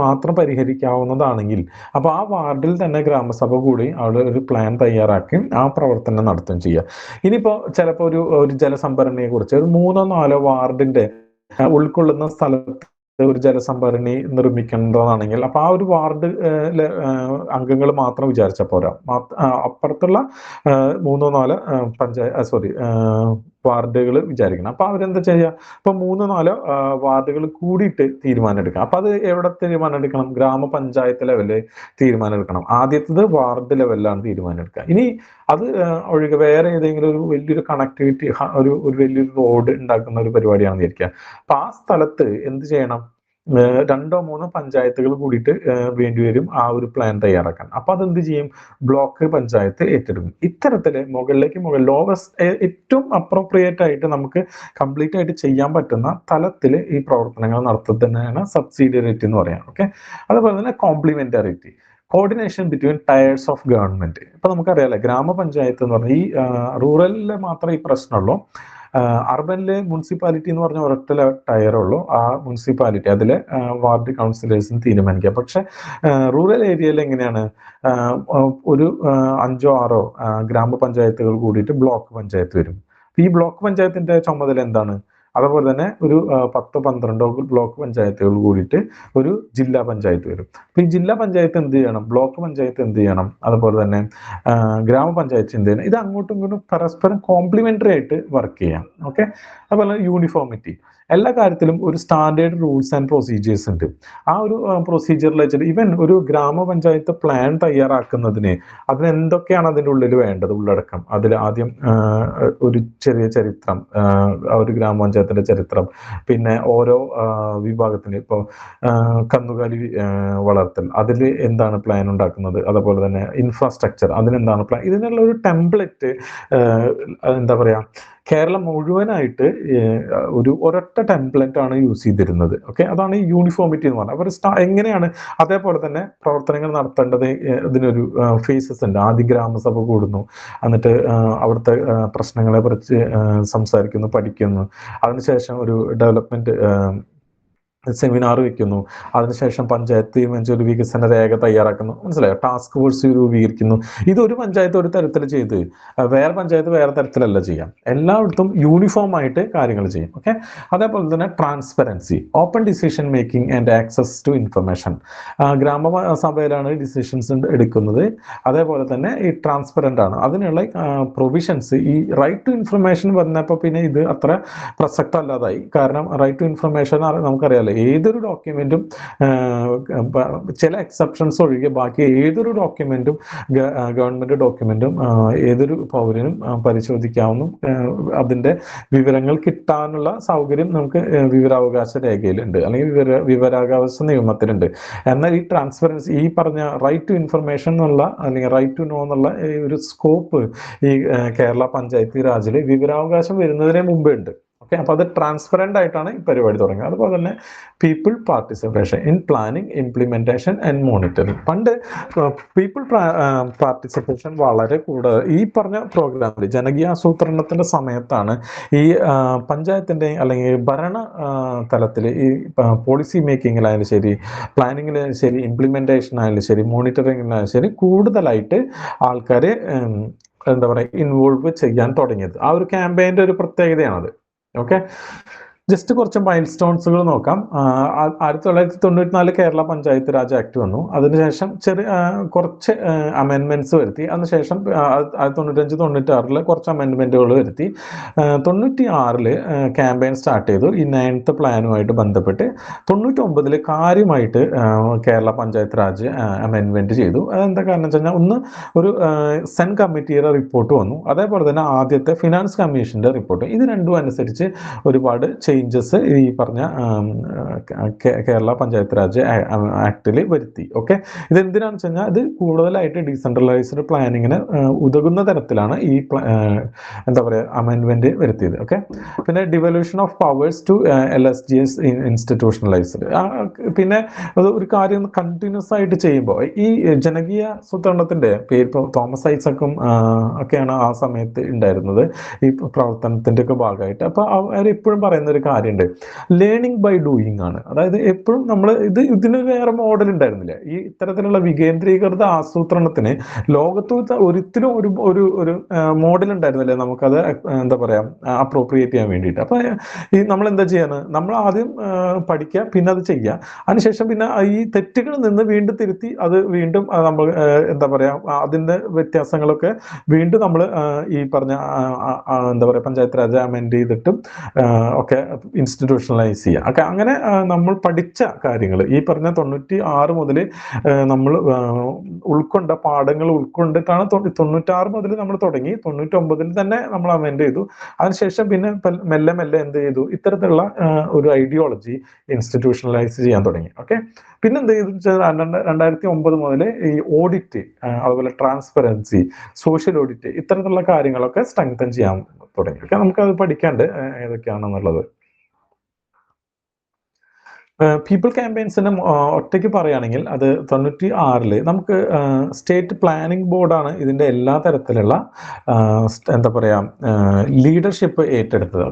മാത്രം പരിഹരിക്കാവുന്നതാണെങ്കിൽ, അപ്പൊ ആ വാർഡിൽ തന്നെ ഗ്രാമസഭ കൂടി അവിടെ ഒരു പ്ലാൻ തയ്യാറാക്കി ആ പ്രവർത്തനം നടത്തുകയും ചെയ്യുക. ഇനിയിപ്പോ ചിലപ്പോ ഒരു ജലസംഭരണിയെ കുറിച്ച് ഒരു 3-4 വാർഡിന്റെ ഉൾക്കൊള്ളുന്ന സ്ഥലത്ത് ഒരു ജലസംഭരണി നിർമ്മിക്കേണ്ടതാണെങ്കിൽ, അപ്പൊ ആ ഒരു വാർഡ് അംഗങ്ങൾ മാത്രം വിചാരിച്ച പോരാ, അപ്പുറത്തുള്ള 3-4 വാർഡുകൾ വിചാരിക്കണം. അപ്പൊ അവരെന്താ ചെയ്യുക? ഇപ്പൊ 3-4 വാർഡുകൾ കൂടിയിട്ട് തീരുമാനം എടുക്കണം. അപ്പൊ അത് എവിടെ തീരുമാനം എടുക്കണം? ഗ്രാമപഞ്ചായത്ത് ലെവലിൽ തീരുമാനം എടുക്കണം. ആദ്യത്തത് വാർഡ് ലെവലിലാണ് തീരുമാനം എടുക്കുക. ഇനി അത് ഒഴികെ വേറെ ഏതെങ്കിലും ഒരു വലിയൊരു കണക്ടിവിറ്റി, ഒരു വലിയൊരു റോഡ് ഉണ്ടാക്കുന്ന ഒരു പരിപാടിയാണെന്ന് വിചാരിക്കുക. അപ്പൊ ആ സ്ഥലത്ത് എന്ത് ചെയ്യണം? 2-3 പഞ്ചായത്തുകൾ കൂടിയിട്ട് വേണ്ടിവരും ആ ഒരു പ്ലാൻ തയ്യാറാക്കാൻ. അപ്പൊ അതെന്ത് ചെയ്യും? ബ്ലോക്ക് പഞ്ചായത്ത് ഏറ്റെടുക്കും. ഇത്തരത്തില് ലോവസ്റ്റ് ഏറ്റവും അപ്രോപ്രിയേറ്റ് ആയിട്ട് നമുക്ക് കംപ്ലീറ്റ് ആയിട്ട് ചെയ്യാൻ പറ്റുന്ന തലത്തിൽ ഈ പ്രവർത്തനങ്ങൾ നടത്തുന്നതിനാണ് സബ്സിഡിയറിറ്റി എന്ന് പറയാം. ഓക്കെ, അതുപോലെ തന്നെ complementarity, coordination between tyres of government. ഇപ്പൊ നമുക്കറിയാലോ, ഗ്രാമപഞ്ചായത്ത് എന്ന് പറഞ്ഞാൽ ഈ റൂറലില് മാത്രമേ ഈ പ്രശ്നമുള്ളൂ. അർബനിലെ മുനിസിപ്പാലിറ്റി എന്ന് പറഞ്ഞ ഒരൊറ്റ ടയറുള്ളൂ. ആ മുനിസിപ്പാലിറ്റി അതിലെ വാർഡ് കൗൺസിലേഴ്സിന് തീരുമാനിക്കാം. പക്ഷെ റൂറൽ ഏരിയയിൽ എങ്ങനെയാണ്? ഒരു 5-6 ഗ്രാമപഞ്ചായത്തുകൾ കൂടിയിട്ട് ബ്ലോക്ക് പഞ്ചായത്ത് വരും. ഈ ബ്ലോക്ക് പഞ്ചായത്തിന്റെ ചുമതല എന്താണ്? അതുപോലെ തന്നെ ഒരു 10-12 ബ്ലോക്ക് പഞ്ചായത്തുകൾ കൂടിയിട്ട് ഒരു ജില്ലാ പഞ്ചായത്ത് വരും. അപ്പൊ ഈ ജില്ലാ പഞ്ചായത്ത് എന്ത് ചെയ്യണം? ബ്ലോക്ക് പഞ്ചായത്ത് എന്ത് ചെയ്യണം? അതുപോലെ തന്നെ ഗ്രാമപഞ്ചായത്ത് എന്ത് ചെയ്യണം? ഇത് അങ്ങോട്ടും ഇങ്ങോട്ടും പരസ്പരം കോംപ്ലിമെന്ററി ആയിട്ട് വർക്ക് ചെയ്യാം. ഓക്കെ, അതുപോലെ യൂണിഫോമിറ്റി, എല്ലാ കാര്യത്തിലും ഒരു സ്റ്റാൻഡേർഡ് റൂൾസ് ആൻഡ് പ്രൊസീജിയേഴ്സ് ഉണ്ട്. ആ ഒരു പ്രൊസീജിയറിൽ വെച്ചിട്ട് ഈവൻ ഒരു ഗ്രാമപഞ്ചായത്ത് പ്ലാൻ തയ്യാറാക്കുന്നതിന് അതിന് എന്തൊക്കെയാണ് അതിൻ്റെ ഉള്ളിൽ വേണ്ടത്, ഉള്ളടക്കം. അതിൽ ആദ്യം ഒരു ചെറിയ ചരിത്രം, ഒരു ഗ്രാമപഞ്ചായത്തിന്റെ ചരിത്രം, പിന്നെ ഓരോ വിഭാഗത്തിന്, ഇപ്പോൾ കന്നുകാലി വളർത്തൽ, അതിൽ എന്താണ് പ്ലാൻ ഉണ്ടാക്കുന്നത്, അതുപോലെ തന്നെ ഇൻഫ്രാസ്ട്രക്ചർ, അതിനെന്താണ് പ്ലാൻ, ഇതിനുള്ള ഒരു ടെംപ്ലേറ്റ് എന്താ പറയാ, കേരളം മുഴുവനായിട്ട് ഒരൊറ്റ ടെംപ്ലേറ്റ് ആണ് യൂസ് ചെയ്തിരുന്നത്. ഓക്കെ, അതാണ് ഈ യൂണിഫോമിറ്റി എന്ന് പറഞ്ഞാൽ. അവർ എങ്ങനെയാണ് അതേപോലെ തന്നെ പ്രവർത്തനങ്ങൾ നടത്തേണ്ടത്, ഇതിനൊരു ഫേസസ് ഉണ്ട്. ആദ്യം ഗ്രാമസഭ കൂടുന്നു, എന്നിട്ട് അവിടുത്തെ പ്രശ്നങ്ങളെ കുറിച്ച് സംസാരിക്കുന്നു, പഠിക്കുന്നു. അതിനുശേഷം ഒരു ഡെവലപ്മെന്റ് സെമിനാർ വെക്കുന്നു. അതിനുശേഷം പഞ്ചായത്ത് തീരുമാനിച്ച ഒരു വികസന രേഖ തയ്യാറാക്കുന്നു. മനസ്സിലായോ? ടാസ്ക് ഫോഴ്സ് രൂപീകരിക്കുന്നു. ഇതൊരു പഞ്ചായത്ത് ഒരു തരത്തിൽ ചെയ്ത് വേറെ പഞ്ചായത്ത് വേറെ തരത്തിലല്ല ചെയ്യാം. എല്ലായിടത്തും യൂണിഫോം ആയിട്ട് കാര്യങ്ങൾ ചെയ്യും. ഓക്കെ, അതേപോലെ തന്നെ transparency, open decision making and access to information. ഗ്രാമസഭയിലാണ് ഡിസിഷൻസ് എടുക്കുന്നത്. അതേപോലെ തന്നെ ഈ ട്രാൻസ്പെറന്റ് ആണ്. അതിനുള്ള പ്രൊവിഷൻസ്, ഈ റൈറ്റ് ടു ഇൻഫർമേഷൻ വന്നപ്പോൾ പിന്നെ ഇത് അത്ര പ്രസക്തമല്ലാതായി. കാരണം റൈറ്റ് ടു ഇൻഫർമേഷൻ നമുക്കറിയാലോ, ഏതൊരു ഡോക്യുമെന്റും ചില എക്സെപ്ഷൻസ് ഒഴികെ ബാക്കി ഏതൊരു ഡോക്യുമെന്റും, ഗവൺമെന്റ് ഡോക്യുമെന്റും ഏതൊരു പൗരനും പരിശോധിക്കാവുന്ന, അതിന്റെ വിവരങ്ങൾ കിട്ടാനുള്ള സൗകര്യം നമുക്ക് വിവരാവകാശ രേഖയിലുണ്ട്, അല്ലെങ്കിൽ വിവരാവകാശ നിയമത്തിലുണ്ട്. എന്നാൽ ഈ ട്രാൻസ്പെറൻസി, ഈ പറഞ്ഞ റൈറ്റ് ടു ഇൻഫർമേഷൻ എന്നുള്ള, അല്ലെങ്കിൽ റൈറ്റ് ടു നോ എന്നുള്ള ഒരു സ്കോപ്പ് ഈ കേരള പഞ്ചായത്ത് രാജില് വിവരാവകാശം വരുന്നതിന് മുമ്പേ ഉണ്ട്. ഓക്കെ, അപ്പോൾ അത് ട്രാൻസ്പെറൻ്റ് ആയിട്ടാണ് ഈ പരിപാടി തുടങ്ങിയത്. അതുപോലെ തന്നെ people participation in planning, implementation and monitoring. പണ്ട് പീപ്പിൾ പാർട്ടിസിപ്പേഷൻ വളരെ കൂടുതൽ ഈ പറഞ്ഞ പ്രോഗ്രാമിൽ ജനകീയ ആസൂത്രണത്തിൻ്റെ സമയത്താണ് ഈ പഞ്ചായത്തിൻ്റെ അല്ലെങ്കിൽ ഭരണ തലത്തിൽ ഈ പോളിസി മേക്കിങ്ങിലായാലും ശരി, പ്ലാനിങ്ങിലായാലും ശരി, ഇംപ്ലിമെൻറ്റേഷനായാലും ശരി, മോണിറ്ററിങ്ങിലായാലും ശരി, കൂടുതലായിട്ട് ആൾക്കാർ എന്താ പറയുക ഇൻവോൾവ് ചെയ്യാൻ തുടങ്ങിയത്. ആ ഒരു ക്യാമ്പയിൻ്റെ ഒരു പ്രത്യേകതയാണത്. ഓക്കെ, ജസ്റ്റ് കുറച്ച് മൈൽ സ്റ്റോൺസുകൾ നോക്കാം. 1994 കേരള പഞ്ചായത്ത് രാജ് ആക്ട് വന്നു. അതിനുശേഷം കുറച്ച് അമെൻമെന്റ്സ് വരുത്തി. അതിനുശേഷം 1995-96 കുറച്ച് അമെൻമെന്റുകൾ വരുത്തി. 96 ക്യാമ്പയിൻ സ്റ്റാർട്ട് ചെയ്തു ഈ 9th പ്ലാനുമായിട്ട് ബന്ധപ്പെട്ട്. 99 കാര്യമായിട്ട് കേരള പഞ്ചായത്ത് രാജ് അമെൻമെന്റ് ചെയ്തു. അതെന്താ കാരണം വെച്ച് കഴിഞ്ഞാൽ, ഒന്ന് ഒരു സെൻ കമ്മിറ്റിയുടെ റിപ്പോർട്ട് വന്നു, അതേപോലെ തന്നെ ആദ്യത്തെ ഫിനാൻസ് കമ്മീഷന്റെ റിപ്പോർട്ട്. ഇത് രണ്ടും അനുസരിച്ച് ഒരുപാട് ചേഞ്ചസ് ഈ പറഞ്ഞ കേരള പഞ്ചായത്ത് രാജ് ആക്ടിൽ വരുത്തി. ഓക്കെ, ഇതെന്തിനാണെന്ന് വെച്ച് കഴിഞ്ഞാൽ ഇത് കൂടുതലായിട്ട് ഡീസെൻട്രലൈസ്ഡ് പ്ലാനിങ്ങിന് ഉതകുന്ന തരത്തിലാണ് ഈ എന്താ പറയുക അമെൻമെന്റ് വരുത്തിയത്. ഓക്കെ, പിന്നെ devolution of powers to LSGS institutionalised. പിന്നെ ഒരു കാര്യം കണ്ടിന്യൂസ് ആയിട്ട് ചെയ്യുമ്പോൾ ഈ ജനകീയ ആസൂത്രണത്തിന്റെ പേര് ഇപ്പോൾ തോമസ് ഐസക്കും ഒക്കെയാണ് ആ സമയത്ത് ഉണ്ടായിരുന്നത് ഈ പ്രവർത്തനത്തിന്റെ ഒക്കെ ഭാഗമായിട്ട്. അപ്പോൾ അവരെപ്പോഴും പറയുന്ന ഒരു കാര്യമുണ്ട്, ലേണിംഗ് ബൈ ഡൂയിങ് ആണ്. അതായത് എപ്പോഴും നമ്മൾ ഇതിന് വേറെ മോഡൽ ഉണ്ടായിരുന്നില്ല. ഈ ഇത്തരത്തിലുള്ള വികേന്ദ്രീകൃത ആസൂത്രണത്തിന് ലോകത്ത് ഒരിക്കലും ഒരു മോഡൽ ഉണ്ടായിരുന്നില്ല നമുക്കത് എന്താ പറയാ അപ്രോപ്രിയേറ്റ് ചെയ്യാൻ വേണ്ടിയിട്ട്. അപ്പൊ ഈ നമ്മൾ എന്താ ചെയ്യാന്ന്, നമ്മൾ ആദ്യം പഠിക്കുക, പിന്നെ അത് ചെയ്യുക, അതിനുശേഷം പിന്നെ ഈ തെറ്റുകളിൽ നിന്ന് വീണ്ടും തിരുത്തി അത് വീണ്ടും നമ്മൾ എന്താ പറയാ അതിന്റെ വ്യത്യാസങ്ങളൊക്കെ വീണ്ടും നമ്മൾ ഈ പറഞ്ഞ എന്താ പറയാ പഞ്ചായത്ത് രാജ് അമെൻഡ് ചെയ്തിട്ടും ഒക്കെ ഇൻസ്റ്റിറ്റ്യൂഷണലൈസ് ചെയ്യുക. ഒക്കെ അങ്ങനെ നമ്മൾ പഠിച്ച കാര്യങ്ങൾ ഈ പറഞ്ഞ 96 മുതൽ നമ്മൾ ഉൾക്കൊണ്ട പാഠങ്ങൾ ഉൾക്കൊണ്ടിട്ടാണ് 96 മുതൽ നമ്മൾ തുടങ്ങി. 99 തന്നെ നമ്മൾ അമെൻഡ് ചെയ്തു. അതിനുശേഷം പിന്നെ മെല്ലെ മെല്ലെ എന്ത് ചെയ്തു, ഇത്തരത്തിലുള്ള ഒരു ഐഡിയോളജി ഇൻസ്റ്റിറ്റ്യൂഷണലൈസ് ചെയ്യാൻ തുടങ്ങി. ഓക്കെ, പിന്നെ എന്ത് ചെയ്തു വെച്ചാൽ 2009 മുതൽ ഈ ഓഡിറ്റ്, അതുപോലെ ട്രാൻസ്പെറൻസി, സോഷ്യൽ ഓഡിറ്റ്, ഇത്തരത്തിലുള്ള കാര്യങ്ങളൊക്കെ സ്ട്രെങ്തൻ ചെയ്യാൻ തുടങ്ങി. ഓക്കെ, നമുക്കത് പഠിക്കാണ്ട് ഏതൊക്കെയാണെന്നുള്ളത്. പീപ്പിൾ ക്യാമ്പയിൻസിന് ഒറ്റയ്ക്ക് പറയുകയാണെങ്കിൽ അത് 96 നമുക്ക് സ്റ്റേറ്റ് പ്ലാനിംഗ് ബോർഡാണ് ഇതിൻ്റെ എല്ലാ തരത്തിലുള്ള എന്താ പറയുക ലീഡർഷിപ്പ് ഏറ്റെടുത്തത്.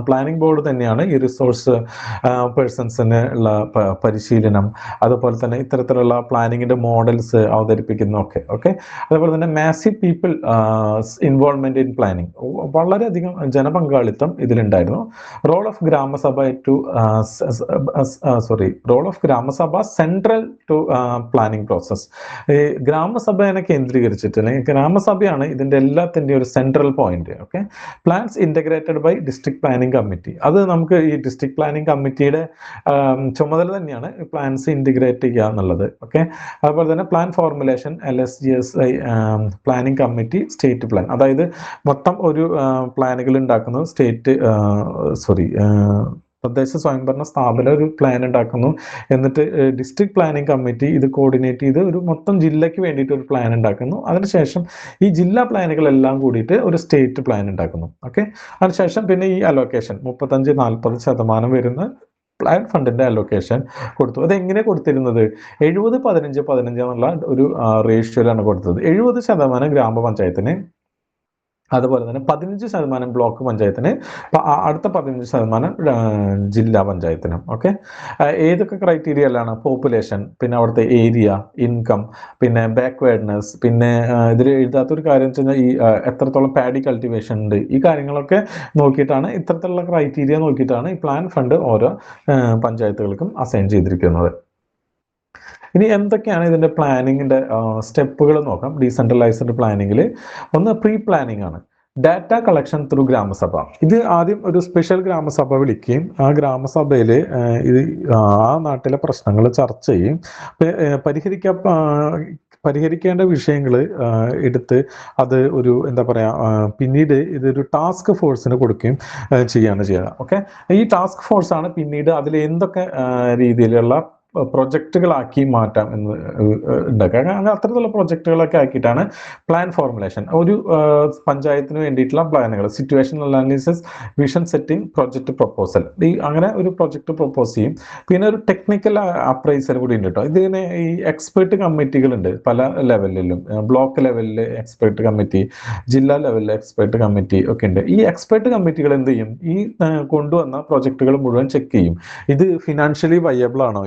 പ്ലാനിംഗ് ബോർഡ് തന്നെയാണ് ഈ റിസോഴ്സ് പേഴ്സൺസിന് ഉള്ള പരിശീലനം, അതുപോലെ തന്നെ ഇത്തരത്തിലുള്ള പ്ലാനിങ്ങിൻ്റെ മോഡൽസ് അവതരിപ്പിക്കുന്നതൊക്കെ. ഓക്കെ, അതുപോലെ തന്നെ massive people involvement in planning, വളരെയധികം ജനപങ്കാളിത്തം ഇതിലുണ്ടായിരുന്നു. Role of grama sabha role of grama sabha central to planning process. ഈ ഗ്രാമസഭയെ കേന്ദ്രീകരിച്ചിട്ട് അല്ലെങ്കിൽ ഗ്രാമസഭയാണ് ഇതിൻ്റെ എല്ലാത്തിൻ്റെയും ഒരു central point. Okay, plans integrated by district planning committee. അത് നമുക്ക് ഈ ഡിസ്ട്രിക്ട് പ്ലാനിംഗ് കമ്മിറ്റിയുടെ ചുമതല തന്നെയാണ് പ്ലാൻസ് ഇൻ്റഗ്രേറ്റ് ചെയ്യുക എന്നുള്ളത്. ഓക്കെ, അതുപോലെ തന്നെ plan formulation LSGS planning committee state plan, അതായത് മൊത്തം ഒരു പ്ലാനുകൾ ഉണ്ടാക്കുന്നത് തദ്ദേശ സ്വയംഭരണ സ്ഥാപനം ഒരു പ്ലാൻ ഉണ്ടാക്കുന്നു. എന്നിട്ട് ഡിസ്ട്രിക്ട് പ്ലാനിംഗ് കമ്മിറ്റി ഇത് കോർഡിനേറ്റ് ചെയ്ത് ഒരു മൊത്തം ജില്ലയ്ക്ക് വേണ്ടിയിട്ട് ഒരു പ്ലാൻ ഉണ്ടാക്കുന്നു. അതിനുശേഷം ഈ ജില്ലാ പ്ലാനുകളെല്ലാം കൂടിയിട്ട് ഒരു സ്റ്റേറ്റ് പ്ലാൻ ഉണ്ടാക്കുന്നു. ഓക്കെ, അതിനുശേഷം പിന്നെ ഈ അലോക്കേഷൻ 35-40% വരുന്ന പ്ലാൻ ഫണ്ടിന്റെ അലോക്കേഷൻ കൊടുത്തു. അതെങ്ങനെ കൊടുത്തിരുന്നത്, 70-15-15 എന്നുള്ള ഒരു റേഷ്യോയിലാണ് കൊടുത്തത്. 70% ഗ്രാമപഞ്ചായത്തിന്, അതുപോലെ തന്നെ 15% ബ്ലോക്ക് പഞ്ചായത്തിന്, അടുത്ത 15% ജില്ലാ പഞ്ചായത്തിനും. ഓക്കെ, ഏതൊക്കെ ക്രൈറ്റീരിയയിലാണ്, പോപ്പുലേഷൻ, പിന്നെ അവിടുത്തെ ഏരിയ, ഇൻകം, പിന്നെ ബാക്ക്വേർഡ്നെസ്, പിന്നെ ഇതിൽ എഴുതാത്തൊരു കാര്യം വെച്ച് കഴിഞ്ഞാൽ ഈ എത്രത്തോളം പാഡി കൾട്ടിവേഷൻ ഉണ്ട്, ഈ കാര്യങ്ങളൊക്കെ നോക്കിയിട്ടാണ്, ഇത്തരത്തിലുള്ള ക്രൈറ്റീരിയ നോക്കിയിട്ടാണ് ഈ പ്ലാൻ ഫണ്ട് ഓരോ പഞ്ചായത്തുകൾക്കും അസൈൻ ചെയ്തിരിക്കുന്നത്. ഇനി എന്തൊക്കെയാണ് ഇതിൻ്റെ പ്ലാനിങ്ങിൻ്റെ സ്റ്റെപ്പുകൾ നോക്കാം. ഡീസെൻട്രലൈസ്ഡ് പ്ലാനിങ്ങിൽ ഒന്ന് പ്രീ പ്ലാനിങ് ആണ്. ഡാറ്റ കളക്ഷൻ ത്രൂ ഗ്രാമസഭ. ഇത് ആദ്യം ഒരു സ്പെഷ്യൽ ഗ്രാമസഭ വിളിക്കുകയും ആ ഗ്രാമസഭയിൽ ഇത് ആ നാട്ടിലെ പ്രശ്നങ്ങൾ ചർച്ച ചെയ്യും, പരിഹരിക്കേണ്ട വിഷയങ്ങൾ എടുത്ത് അത് ഒരു എന്താ പറയുക പിന്നീട് ഇതൊരു ടാസ്ക് ഫോഴ്സിന് കൊടുക്കുകയും ചെയ്യാണ് ചെയ്യുക. ഓക്കെ, ഈ ടാസ്ക് ഫോഴ്സാണ് പിന്നീട് അതിൽ എന്തൊക്കെ രീതിയിലുള്ള പ്രൊജക്റ്റുകളാക്കി മാറ്റാം എന്ന് ഉണ്ടാക്കുക. അങ്ങനെ അത്തരത്തിലുള്ള പ്രൊജക്റ്റുകളൊക്കെ ആക്കിയിട്ടാണ് പ്ലാൻ ഫോർമുലേഷൻ. ഒരു പഞ്ചായത്തിന് വേണ്ടിയിട്ടുള്ള പ്ലാനുകൾ, situation analysis, vision setting, project proposal, അങ്ങനെ ഒരു പ്രൊജക്ട് പ്രൊപ്പോസ് ചെയ്യും. പിന്നെ ഒരു ടെക്നിക്കൽ അപ്രൈസൽ കൂടി ഉണ്ട് കേട്ടോ. ഇതിന് ഈ എക്സ്പേർട്ട് കമ്മിറ്റികളുണ്ട് പല ലെവലിലും. ബ്ലോക്ക് ലെവലിൽ എക്സ്പേർട്ട് കമ്മിറ്റി, ജില്ലാ ലെവലിൽ എക്സ്പേർട്ട് കമ്മിറ്റി ഒക്കെ ഉണ്ട്. ഈ എക്സ്പേർട്ട് കമ്മിറ്റികൾ എന്ത് ചെയ്യും? ഈ കൊണ്ടുവന്ന പ്രൊജക്ടുകൾ മുഴുവൻ ചെക്ക് ചെയ്യും. ഇത് ഫിനാൻഷ്യലി വയബിൾ ആണോ?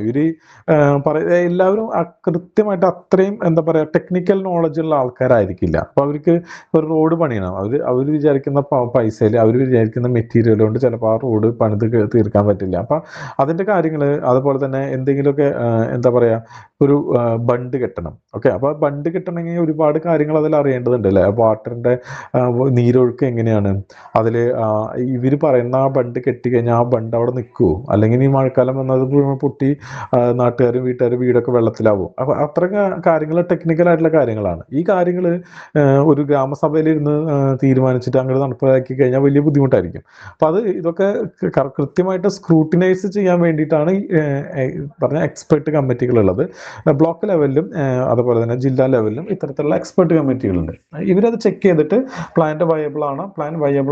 എല്ലാവരും കൃത്യമായിട്ട് അത്രയും എന്താ പറയുക ടെക്നിക്കൽ നോളജ് ഉള്ള ആൾക്കാരായിരിക്കില്ല. അപ്പോൾ അവർക്ക് ഒരു റോഡ് പണിയണം, അവർ വിചാരിക്കുന്ന പൈസയിൽ, അവർ വിചാരിക്കുന്ന മെറ്റീരിയൽ കൊണ്ട് ചിലപ്പോൾ ആ റോഡ് പണിത് തീർക്കാൻ പറ്റില്ല. അപ്പം അതിൻ്റെ കാര്യങ്ങൾ, അതുപോലെ തന്നെ എന്തെങ്കിലുമൊക്കെ എന്താ പറയുക, ഒരു ബണ്ട് കെട്ടണം. ഓക്കെ, അപ്പോൾ ബണ്ട് കെട്ടണമെങ്കിൽ ഒരുപാട് കാര്യങ്ങൾ അതിൽ അറിയേണ്ടതുണ്ട് അല്ലേ? വാട്ടറിൻ്റെ നീരൊഴുക്ക് എങ്ങനെയാണ്, അതിൽ ഇവർ പറയുന്ന ആ ബണ്ട് കെട്ടിക്കഴിഞ്ഞാൽ ആ ബണ്ട് അവിടെ നിൽക്കുമോ, അല്ലെങ്കിൽ ഈ മഴക്കാലം വന്നത് പൊട്ടി നാട്ടുകാരും വീട്ടുകാരും വീടൊക്കെ വെള്ളത്തിലാവും. അപ്പോൾ അത്ര കാര്യങ്ങൾ ടെക്നിക്കലായിട്ടുള്ള കാര്യങ്ങളാണ്. ഈ കാര്യങ്ങൾ ഒരു ഗ്രാമസഭയിലിരുന്ന് തീരുമാനിച്ചിട്ട് അങ്ങോട്ട് നടപ്പിലാക്കി കഴിഞ്ഞാൽ വലിയ ബുദ്ധിമുട്ടായിരിക്കും. അപ്പോൾ ഇതൊക്കെ കൃത്യമായിട്ട് സ്ക്രൂട്ടിനൈസ് ചെയ്യാൻ വേണ്ടിയിട്ടാണ് പറഞ്ഞ എക്സ്പെർട്ട് കമ്മിറ്റികളുള്ളത്. ബ്ലോക്ക് ലെവലിലും അതുപോലെ തന്നെ ജില്ലാ ലെവലിലും ഇത്തരത്തിലുള്ള എക്സ്പെർട്ട് കമ്മിറ്റികളുണ്ട്. ഇവരത് ചെക്ക് ചെയ്തിട്ട് പ്ലാൻ വയബിൾ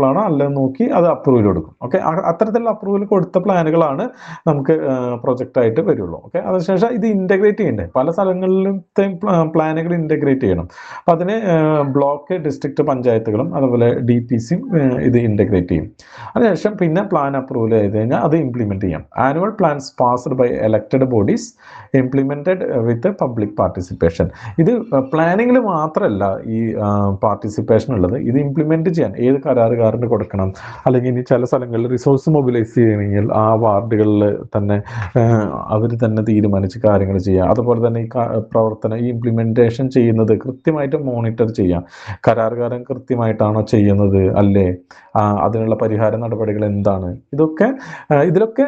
ആണോ അല്ലെന്ന് നോക്കി അത് അപ്രൂവൽ കൊടുക്കും. ഓക്കെ, അത്തരത്തിലുള്ള അപ്രൂവൽ കൊടുത്ത പ്ലാനുകളാണ് നമുക്ക് പ്രൊജക്റ്റായിട്ട് വരുള്ളൂ. ഓക്കെ, അതിനുശേഷം ഇത് ഇൻ്റഗ്രേറ്റ് ചെയ്യണ്ടേ, പല സ്ഥലങ്ങളിലത്തെയും പ്ലാനുകൾ ഇൻ്റഗ്രേറ്റ് ചെയ്യണം. അപ്പം അതിന് ബ്ലോക്ക്, ഡിസ്ട്രിക്ട് പഞ്ചായത്തുകളും അതുപോലെ DPCയും ഇത് ഇൻ്റഗ്രേറ്റ് ചെയ്യും. അതിനുശേഷം പിന്നെ പ്ലാൻ അപ്രൂവൽ ചെയ്ത് കഴിഞ്ഞാൽ അത് ഇംപ്ലിമെൻറ്റ് ചെയ്യാം. Annual plans passed by elected bodies implemented with public participation. ഇത് പ്ലാനിങ്ങിൽ മാത്രമല്ല ഈ പാർട്ടിസിപ്പേഷൻ ഉള്ളത്. ഇത് ഇംപ്ലിമെൻറ്റ് ചെയ്യാൻ ഏത് കരാറുകാരന് കൊടുക്കണം, അല്ലെങ്കിൽ ഇനി ചില സ്ഥലങ്ങളിൽ റിസോഴ്സ് മൊബിലൈസ് ചെയ്യണമെങ്കിൽ ആ വാർഡുകളിൽ തന്നെ അവർ തന്നെ തീരുമാനിച്ച് കാര്യങ്ങൾ ചെയ്യുക. അതുപോലെ തന്നെ ഈ പ്രവർത്തനം, ഈ ഇംപ്ലിമെൻറ്റേഷൻ ചെയ്യുന്നത് കൃത്യമായിട്ട് മോണിറ്റർ ചെയ്യാം. കരാറുകാരൻ കൃത്യമായിട്ടാണോ ചെയ്യുന്നത് അല്ലേ, അതിനുള്ള പരിഹാര നടപടികൾ എന്താണ്, ഇതിലൊക്കെ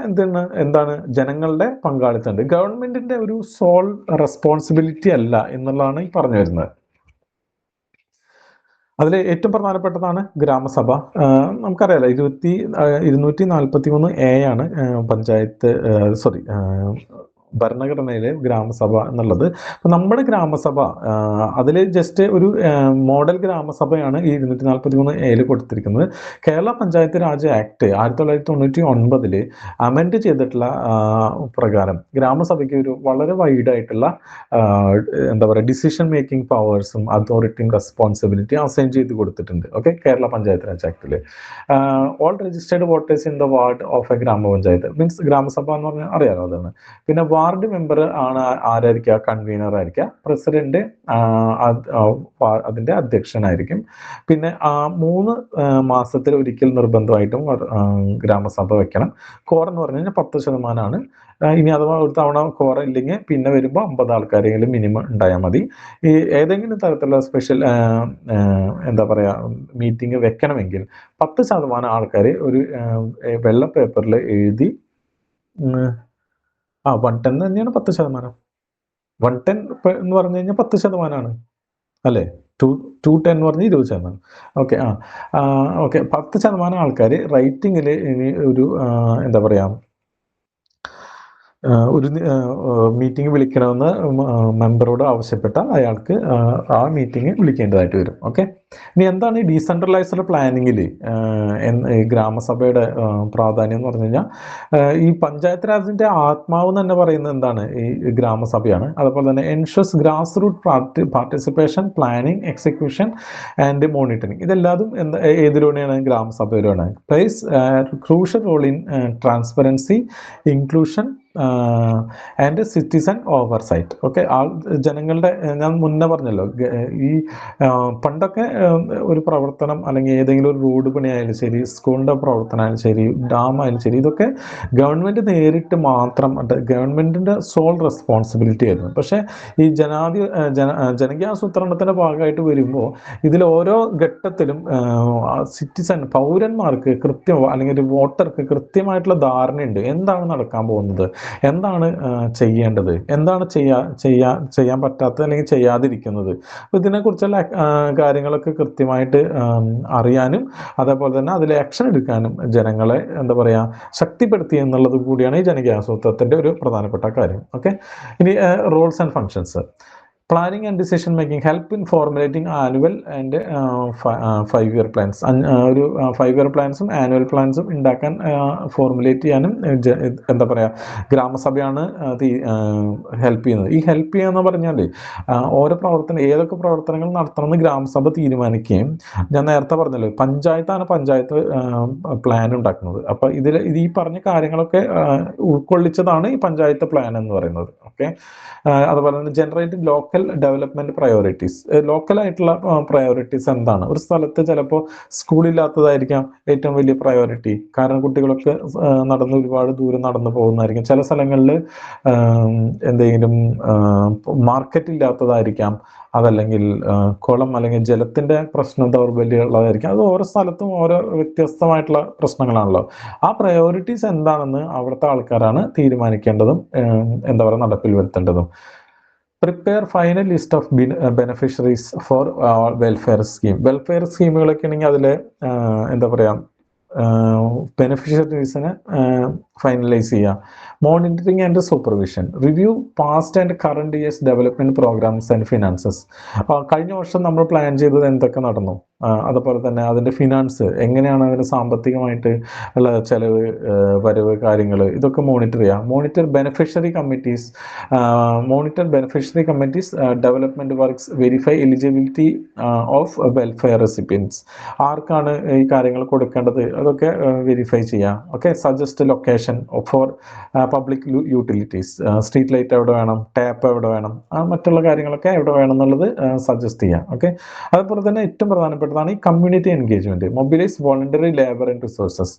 എന്താണ് ജനങ്ങളുടെ പങ്കാളിത്തമുണ്ട്. ഗവൺമെന്റിന്റെ ഒരു സോൾ റെസ്പോൺസിബിലിറ്റി അല്ല എന്നുള്ളതാണ് ഈ പറഞ്ഞു വരുന്നത്. അതിൽ ഏറ്റവും പ്രധാനപ്പെട്ടതാണ് ഗ്രാമസഭ. നമുക്കറിയാലോ 243A ആണ് പഞ്ചായത്ത് ഭരണഘടനയിലെ ഗ്രാമസഭ എന്നുള്ളത്. അപ്പം നമ്മുടെ ഗ്രാമസഭ അതിൽ ജസ്റ്റ് ഒരു മോഡൽ ഗ്രാമസഭയാണ് ഈ 243A കൊടുത്തിരിക്കുന്നത്. കേരള പഞ്ചായത്ത് രാജ് ആക്ട് 1999 അമെൻഡ് ചെയ്തിട്ടുള്ള പ്രകാരം ഗ്രാമസഭയ്ക്ക് ഒരു വളരെ വൈഡായിട്ടുള്ള എന്താ പറയുക ഡിസിഷൻ മേക്കിംഗ് പവേഴ്സും അതോറിറ്റിയും റെസ്പോൺസിബിലിറ്റി അസൈൻ ചെയ്ത് കൊടുത്തിട്ടുണ്ട്. Okay, Kerala panchayat Raj ആക്ടിൽ all registered voters in the ward of A ഗ്രാമപഞ്ചായത്ത് മീൻസ് ഗ്രാമസഭ എന്ന് പറഞ്ഞാൽ അറിയാലോ അതാണ്. പിന്നെ വാർഡ് മെമ്പർ ആണ് ആരായിരിക്കുക? കൺവീനർ ആയിരിക്കുക. പ്രസിഡന്റ് അതിന്റെ അധ്യക്ഷനായിരിക്കും. പിന്നെ 3 മാസത്തിൽ ഒരിക്കൽ നിർബന്ധമായിട്ടും ഗ്രാമസഭ വെക്കണം. കോറം എന്ന് പറഞ്ഞു കഴിഞ്ഞാൽ 10%. ഇനി അഥവാ ഒരു തവണ കോറം ഇല്ലെങ്കിൽ പിന്നെ വരുമ്പോൾ 50 ആൾക്കാരെങ്കിലും മിനിമം ഉണ്ടായാൽ മതി. ഈ ഏതെങ്കിലും തരത്തിലുള്ള സ്പെഷ്യൽ എന്താ പറയുക മീറ്റിംഗ് വെക്കണമെങ്കിൽ 10% ആൾക്കാർ ഒരു വെള്ള പേപ്പറിൽ എഴുതി 110 തന്നെയാണ് 10%. 110 എന്ന് പറഞ്ഞു കഴിഞ്ഞാൽ 10% അല്ലേ? 210 എന്ന് പറഞ്ഞാൽ 20%. ഓക്കെ, ഓക്കെ, 10% ആൾക്കാർ റൈറ്റിങ്ങിൽ ഇനി ഒരു എന്താ പറയുക ഒരു മീറ്റിംഗ് വിളിക്കണമെന്ന് മെമ്പറോട് ആവശ്യപ്പെട്ടാൽ അയാൾക്ക് ആ മീറ്റിംഗ് വിളിക്കേണ്ടതായിട്ട് വരും. ഓക്കെ, ഇനി എന്താണ് ഈ ഡീസെൻട്രലൈസ്ഡ് പ്ലാനിങ്ങിൽ ഗ്രാമസഭയുടെ പ്രാധാന്യം എന്ന് പറഞ്ഞു കഴിഞ്ഞാൽ ഈ പഞ്ചായത്ത് രാജിൻ്റെ ആത്മാവ് തന്നെ പറയുന്നത് എന്താണ്? ഈ ഗ്രാമസഭയാണ്. അതുപോലെ തന്നെ ensures grass root participation, planning, execution and monitoring. ഇതെല്ലാതും ഏതിലൂടെയാണ്? ഗ്രാമസഭയിലൂടെയാണ്. Plays crucial role in transparency, inclusion and citizen oversight. Okay, ജനങ്ങളുടെ ഞാൻ മുന്നേ പറഞ്ഞല്ലോ, ഈ പണ്ടൊക്കെ ഒരു പ്രവർത്തനം അല്ലെങ്കിൽ ഏതെങ്കിലും ഒരു റോഡ് പണിയായാലും ശരി, സ്കൂളിൻ്റെ പ്രവർത്തനമായാലും ശരി, ഡാം ആയാലും ശരി, ഇതൊക്കെ ഗവൺമെൻറ് നേരിട്ട് മാത്രം ഗവൺമെൻറ്റിൻ്റെ സോൾ റെസ്പോൺസിബിലിറ്റി ആയിരുന്നു. പക്ഷേ ഈ ജനകീയാസൂത്രണത്തിൻ്റെ ഭാഗമായിട്ട് വരുമ്പോൾ ഇതിൽ ഓരോ ഘട്ടത്തിലും പൗരന്മാർക്ക് അല്ലെങ്കിൽ ഒരു വോട്ടർക്ക് കൃത്യമായിട്ടുള്ള ധാരണയുണ്ട് എന്താണ് നടക്കാൻ പോകുന്നത്, എന്താണ് ചെയ്യേണ്ടത്, എന്താണ് ചെയ്യാൻ പറ്റാത്തത് അല്ലെങ്കിൽ ചെയ്യാതിരിക്കുന്നത്. അപ്പോൾ ഇതിനെക്കുറിച്ചുള്ള കാര്യങ്ങളൊക്കെ കൃത്യമായിട്ട് അറിയാനും അതേപോലെ തന്നെ അതിൽ ആക്ഷൻ എടുക്കാനും ജനങ്ങളെ എന്താ പറയുക ശക്തിപ്പെടുത്തി എന്നുള്ളത് കൂടിയാണ് ഈ ജനകീയ ആസൂത്രണത്തിൻ്റെ ഒരു പ്രധാനപ്പെട്ട കാര്യം. ഓക്കെ, ഇനി roles and functions. Planning and decision making help in formulating annual and 5-year plans. ഒരു 5-year പ്ലാൻസും ആനുവൽ പ്ലാൻസും ഉണ്ടാക്കാൻ ഫോർമുലേറ്റ് ചെയ്യാനും എന്താ പറയുക ഗ്രാമസഭയാണ് ഹെൽപ്പ് ചെയ്യുന്നത്. ഈ ഹെൽപ്പ് ചെയ്യാന്ന് പറഞ്ഞാൽ ഓരോ ഏതൊക്കെ പ്രവർത്തനങ്ങൾ നടത്തണമെന്ന് ഗ്രാമസഭ തീരുമാനിക്കുകയും, ഞാൻ നേരത്തെ പറഞ്ഞല്ലോ പഞ്ചായത്ത് പ്ലാൻ ഉണ്ടാക്കുന്നത്. അപ്പോൾ ഈ പറഞ്ഞ കാര്യങ്ങളൊക്കെ ഉൾക്കൊള്ളിച്ചതാണ് ഈ പഞ്ചായത്ത് പ്ലാൻ എന്ന് പറയുന്നത്. ഓക്കെ, അതുപോലെ തന്നെ ജനറേറ്റ് ലോക്കൽ ഡെവലപ്മെന്റ് പ്രയോറിറ്റീസ്. ലോക്കലായിട്ടുള്ള പ്രയോറിറ്റീസ് എന്താണ്? ഒരു സ്ഥലത്ത് ചിലപ്പോൾ സ്കൂളില്ലാത്തതായിരിക്കാം ഏറ്റവും വലിയ പ്രയോറിറ്റി, കാരണം കുട്ടികളൊക്കെ ഒരുപാട് ദൂരം നടന്നു പോകുന്നതായിരിക്കും. ചില സ്ഥലങ്ങളിൽ എന്തെങ്കിലും മാർക്കറ്റ് ഇല്ലാത്തതായിരിക്കാം, അതല്ലെങ്കിൽ കുളം അല്ലെങ്കിൽ ജലത്തിന്റെ പ്രശ്നം ദൗർബല്യമുള്ളതായിരിക്കും. അത് ഓരോ സ്ഥലത്തും ഓരോ വ്യത്യസ്തമായിട്ടുള്ള പ്രശ്നങ്ങളാണല്ലോ. ആ പ്രയോറിറ്റീസ് എന്താണെന്ന് അവിടുത്തെ ആൾക്കാരാണ് തീരുമാനിക്കേണ്ടതും എന്താ പറയുക നടപ്പിൽ വരുത്തേണ്ടതും. Prepare final list of beneficiaries for welfare scheme. Welfare സ്കീമുകളൊക്കെ ആണെങ്കിൽ അതിൽ എന്താ പറയുക ബെനിഫിഷ്യറീസിനെ ഫൈനലൈസ് ചെയ്യുക. Monitoring and supervision. Review past and current years development programmes and finances. കഴിഞ്ഞ വർഷം നമ്മൾ പ്ലാൻ ചെയ്തത് എന്തൊക്കെ നടന്നു, അതുപോലെ തന്നെ അതിൻ്റെ ഫിനാൻസ് എങ്ങനെയാണ്, അതിന് സാമ്പത്തികമായിട്ട് ഉള്ള ചെലവ് വരവ് കാര്യങ്ങൾ ഇതൊക്കെ മോണിറ്റർ ചെയ്യുക. Monitor beneficiary committees development works, verify eligibility of welfare recipients. ആർക്കാണ് ഈ കാര്യങ്ങൾ കൊടുക്കേണ്ടത് അതൊക്കെ വെരിഫൈ ചെയ്യാം. Okay, suggest location for public utilities. Street light എവിടെ വേണം, ടാപ്പ് എവിടെ വേണം, മറ്റുള്ള കാര്യങ്ങളൊക്കെ എവിടെ വേണം എന്നുള്ളത് സജസ്റ്റ് ചെയ്യാം. ഓക്കെ, അതുപോലെ തന്നെ ഏറ്റവും പ്രധാനപ്പെട്ടതാണ് ഈ community engagement. Mobilise voluntary labour and resources.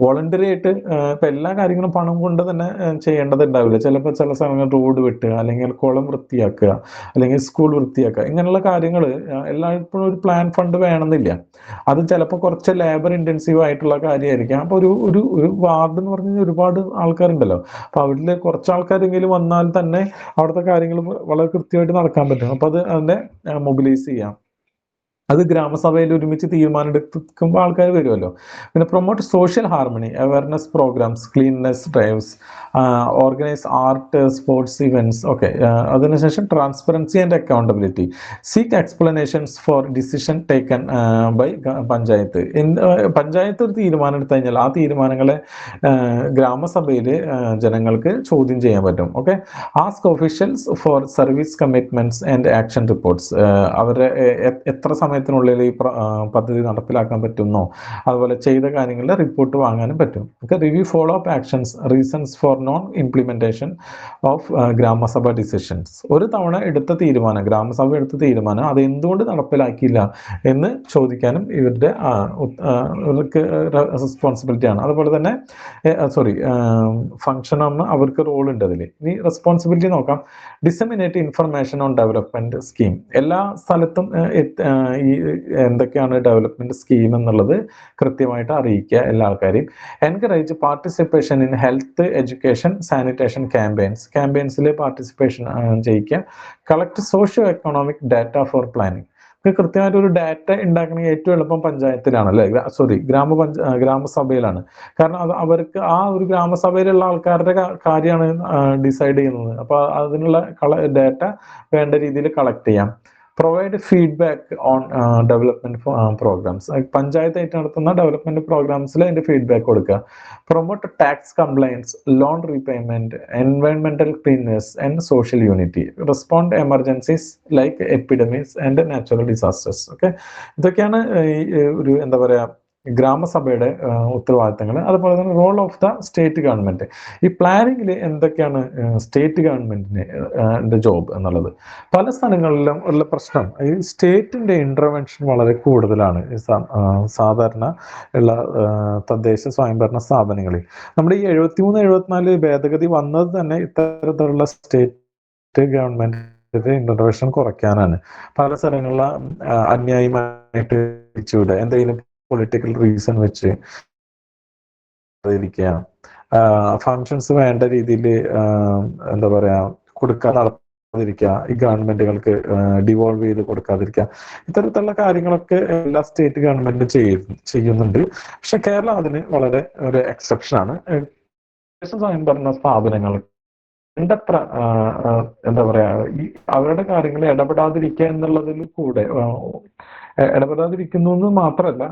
Voluntary ആയിട്ട് ഇപ്പം എല്ലാ കാര്യങ്ങളും പണം കൊണ്ട് തന്നെ ചെയ്യേണ്ടതുണ്ടാവില്ല. ചിലപ്പോൾ ചില സമയങ്ങൾ റോഡ് വെട്ടുക, അല്ലെങ്കിൽ കുളം വൃത്തിയാക്കുക, അല്ലെങ്കിൽ സ്കൂൾ വൃത്തിയാക്കുക, ഇങ്ങനെയുള്ള കാര്യങ്ങൾ എല്ലായ്പ്പോഴും ഒരു പ്ലാൻ ഫണ്ട് വേണമെന്നില്ല. അത് ചിലപ്പോൾ കുറച്ച് ലേബർ ഇൻറ്റൻസീവ് ആയിട്ടുള്ള കാര്യമായിരിക്കാം. അപ്പോൾ ഒരു വാർഡ് എന്ന് പറഞ്ഞു കഴിഞ്ഞാൽ ഒരുപാട് ആൾക്കാരുണ്ടല്ലോ. അപ്പോൾ അവരിൽ കുറച്ച് ആൾക്കാരെങ്കിലും വന്നാൽ തന്നെ അവിടുത്തെ കാര്യങ്ങൾ വളരെ കൃത്യമായിട്ട് നടക്കാൻ പറ്റും. അപ്പോൾ അതിനെ മൊബിലൈസ് ചെയ്യാം. അത് ഗ്രാമസഭയിൽ ഒരുമിച്ച് തീരുമാനം എടുക്കുമ്പോൾ ആൾക്കാർ വരുമല്ലോ. പിന്നെ promote social harmony, awareness programmes, cleanness drives, organise art sports events. Okay, അതിനുശേഷം transparency and accountability. Seek explanations for decision taken by panchayat. Panchayat ഒരു തീരുമാനം എടുത്തു കഴിഞ്ഞാൽ ആ തീരുമാനങ്ങളെ ഗ്രാമസഭയിൽ ജനങ്ങൾക്ക് ചോദ്യം ചെയ്യാൻ പറ്റും. Okay, ask officials for service commitments and action reports. അവരെ എത്ര സമയത്തിനുള്ളിൽ ഈ പദ്ധതി നടപ്പിലാക്കാൻ പറ്റുന്നോ അതുപോലെ ചെയ്ത കാര്യങ്ങളുടെ റിപ്പോർട്ട് വാങ്ങാനും പറ്റും. Okay, review follow up actions, reasons for non implementation of grama sabha decisions. ഒരു തവണ എടുത്ത തീരുമാനം, ഗ്രാമസഭ എടുത്ത തീരുമാനം അത് എന്തുകൊണ്ട് നടപ്പിലാക്കിയില്ല എന്ന് ചോദിക്കാനും ഇവർക്ക് റെസ്പോൺസിബിലിറ്റിയാണ്. അതുപോലെ തന്നെ ഫംഗ്ഷൻ ആണ്, അവർക്ക് റോൾ ഉണ്ട് അതിൽ. ഇനി റെസ്പോൺസിബിലിറ്റി നോക്കാം. Disseminate information on development scheme. എല്ലാ സ്ഥലത്തും ഈ എന്തൊക്കെയാണ് ഡെവലപ്മെന്റ് സ്കീം എന്നുള്ളത് കൃത്യമായിട്ട് അറിയിക്കുക എല്ലാ ആൾക്കാരെയും. Encourage participation in health, education, sanitation ക്യാമ്പയിൻസിൽ പാർട്ടിസിപ്പേഷൻ ചെയ്യിക്കുക. Collect socio economic data for planning. കൃത്യമായിട്ട് ഒരു ഡാറ്റ ഉണ്ടാക്കണമെങ്കിൽ ഏറ്റവും എളുപ്പം പഞ്ചായത്തിലാണ്, അല്ലെ? ഗ്രാമസഭയിലാണ്. കാരണം അവർക്ക് ആ ഒരു ഗ്രാമസഭയിലുള്ള ആൾക്കാരുടെ കാര്യമാണ് ഡിസൈഡ് ചെയ്യുന്നത്. അപ്പോൾ അതിനുള്ള ഡാറ്റ വേണ്ട രീതിയിൽ കളക്ട് ചെയ്യാം. Provide feedback on development programmes. പഞ്ചായത്തായിട്ട് നടത്തുന്ന ഡെവലപ്മെന്റ് പ്രോഗ്രാംസിൽ അതിന്റെ ഫീഡ്ബാക്ക് കൊടുക്കുക. Promote tax compliance, loan repayment, എൻവയോൺമെന്റൽ cleanness and social unity. Respond emergencies like epidemics and natural disasters. Okay, ഇതൊക്കെയാണ് ഒരു എന്താ പറയാ ഗ്രാമസഭയുടെ ഉത്തരവാദിത്തങ്ങൾ. അതുപോലെ തന്നെ role of the state government. ഈ പ്ലാനിങ്ങിൽ എന്തൊക്കെയാണ് സ്റ്റേറ്റ് ഗവൺമെന്റിന്റെ ജോബ് എന്നുള്ളത്. പല സ്ഥലങ്ങളിലും ഉള്ള പ്രശ്നം ഈ സ്റ്റേറ്റിന്റെ ഇന്റർവെൻഷൻ വളരെ കൂടുതലാണ് സാധാരണ ഉള്ള തദ്ദേശ സ്വയംഭരണ സ്ഥാപനങ്ങളിൽ. നമ്മുടെ ഈ 73-74 ഭേദഗതി വന്നത് തന്നെ ഇത്തരത്തിലുള്ള സ്റ്റേറ്റ് ഗവൺമെന്റ് ഇന്റർവെൻഷൻ കുറയ്ക്കാനാണ്. പല സ്ഥലങ്ങളിലെ അന്യായമായിട്ട് എന്തെങ്കിലും പൊളിറ്റിക്കൽ റീസൺ വെച്ച് ഇരിക്കുക, ഫങ്ഷൻസ് വേണ്ട രീതിയിൽ എന്താ പറയാ നടത്താതിരിക്കുക, ഈ ഗവൺമെന്റുകൾക്ക് ഡിവോൾവ് ചെയ്ത് കൊടുക്കാതിരിക്കുക, ഇത്തരത്തിലുള്ള കാര്യങ്ങളൊക്കെ എല്ലാ സ്റ്റേറ്റ് ഗവൺമെന്റും ചെയ്യുന്നുണ്ട്. പക്ഷെ കേരളം അതിന് വളരെ ഒരു എക്സെപ്ഷൻ ആണ്. സ്വയംഭരണ സ്ഥാപനങ്ങൾ വേണ്ടത്ര എന്താ പറയാ ഈ അവരുടെ കാര്യങ്ങളിൽ ഇടപെടാതിരിക്കുക എന്നുള്ളതിൽ കൂടെ ഇടപെടാതിരിക്കുന്നു എന്ന് മാത്രമല്ല,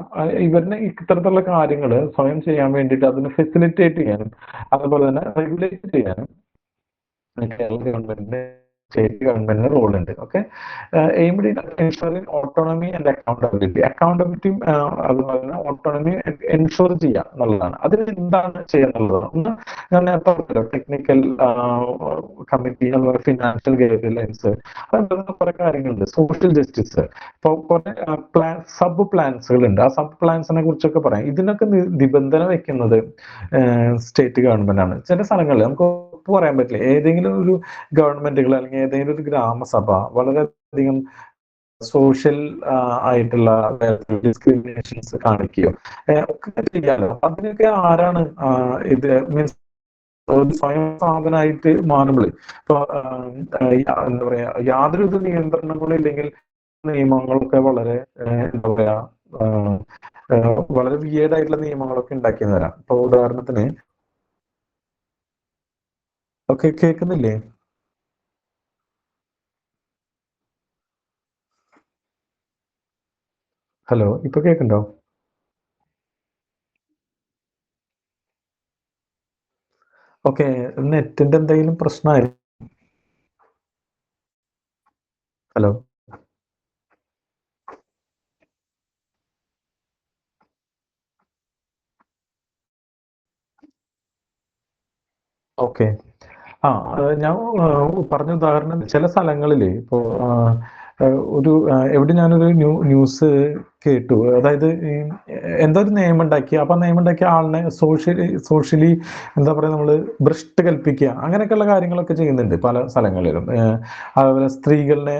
ഇവരിനെ ഇത്തരത്തിലുള്ള കാര്യങ്ങൾ സ്വയം ചെയ്യാൻ വേണ്ടിയിട്ട് അതിനെ ഫെസിലിറ്റേറ്റ് ചെയ്യാനും അതുപോലെ തന്നെ റെഗുലേറ്റ് ചെയ്യാനും കേരള ഗവൺമെന്റിന്റെ സ്റ്റേറ്റ് ഗവൺമെന്റിന് റോൾ ഉണ്ട്. Okay, aimed in ensuring autonomy and അക്കൗണ്ടബിലിറ്റിയും അതുപോലെ തന്നെ ഓട്ടോണമി എൻഷുർ ചെയ്യുക എന്നുള്ളതാണ്. അതിന് എന്താണ് ചെയ്യുന്നുള്ളതാണ്. ഒന്ന് ഞാൻ നേരത്തെ പറഞ്ഞല്ലോ, ടെക്നിക്കൽ കമ്മിറ്റി, അതുപോലെ ഫിനാൻഷ്യൽ ഗൈഡ് ലൈൻസ്, അതുപോലെ കുറെ കാര്യങ്ങളുണ്ട്. സോഷ്യൽ ജസ്റ്റിസ്, ഇപ്പോൾ കുറെ സബ് പ്ലാൻസുകളുണ്ട്. ആ സബ് പ്ലാൻസിനെ കുറിച്ചൊക്കെ പറയാം. ഇതിനൊക്കെ നിബന്ധന വെക്കുന്നത് സ്റ്റേറ്റ് ഗവൺമെന്റ് ആണ്. ചില സ്ഥലങ്ങളിൽ നമുക്ക് പറയാൻ പറ്റില്ല, ഏതെങ്കിലും ഒരു ഗവൺമെന്റുകൾ അല്ലെങ്കിൽ ഏതെങ്കിലും ഒരു ഗ്രാമസഭ വളരെയധികം സോഷ്യൽ ആയിട്ടുള്ള ഡിസ്ക്രിമിനേഷൻസ് കാണിക്കുകയോ ഒക്കെ ചെയ്യാലോ. അതിനൊക്കെ ആരാണ് ഇത് മീൻസ് ഒരു സ്വയം സ്ഥാപനമായിട്ട് മാറുമ്പോൾ ഇപ്പൊ എന്താ പറയാ യാതൊരു നിയന്ത്രണങ്ങളും ഇല്ലെങ്കിൽ നിയമങ്ങളൊക്കെ വളരെ എന്താ പറയാ വളരെ വിയേഡായിട്ടുള്ള നിയമങ്ങളൊക്കെ ഉണ്ടാക്കി തരാം. ഇപ്പൊ ഉദാഹരണത്തിന് ഓക്കെ, കേൾക്കുന്നില്ലേ? ഹലോ, ഇപ്പൊ കേൾക്കുന്നുണ്ടോ? ഓക്കെ, നെറ്റിന്റെ എന്തെങ്കിലും പ്രശ്നമായിരിക്കും. Hello, okay. ഞാൻ പറഞ്ഞ ഉദാഹരണം ചില സ്ഥലങ്ങളിൽ ഇപ്പോ ഒരു എവിടെ ഞാനൊരു ന്യൂസ് കേട്ടു. അതായത് ഈ എന്തോ ഒരു നിയമം ഉണ്ടാക്കി, അപ്പൊ നിയമം ഉണ്ടാക്കിയ ആളിനെ സോഷ്യലി എന്താ പറയാ നമ്മള് ഭ്രഷ്ട് കൽപ്പിക്കുക, അങ്ങനെയൊക്കെയുള്ള കാര്യങ്ങളൊക്കെ ചെയ്യുന്നുണ്ട് പല സ്ഥലങ്ങളിലും. അതുപോലെ സ്ത്രീകളെ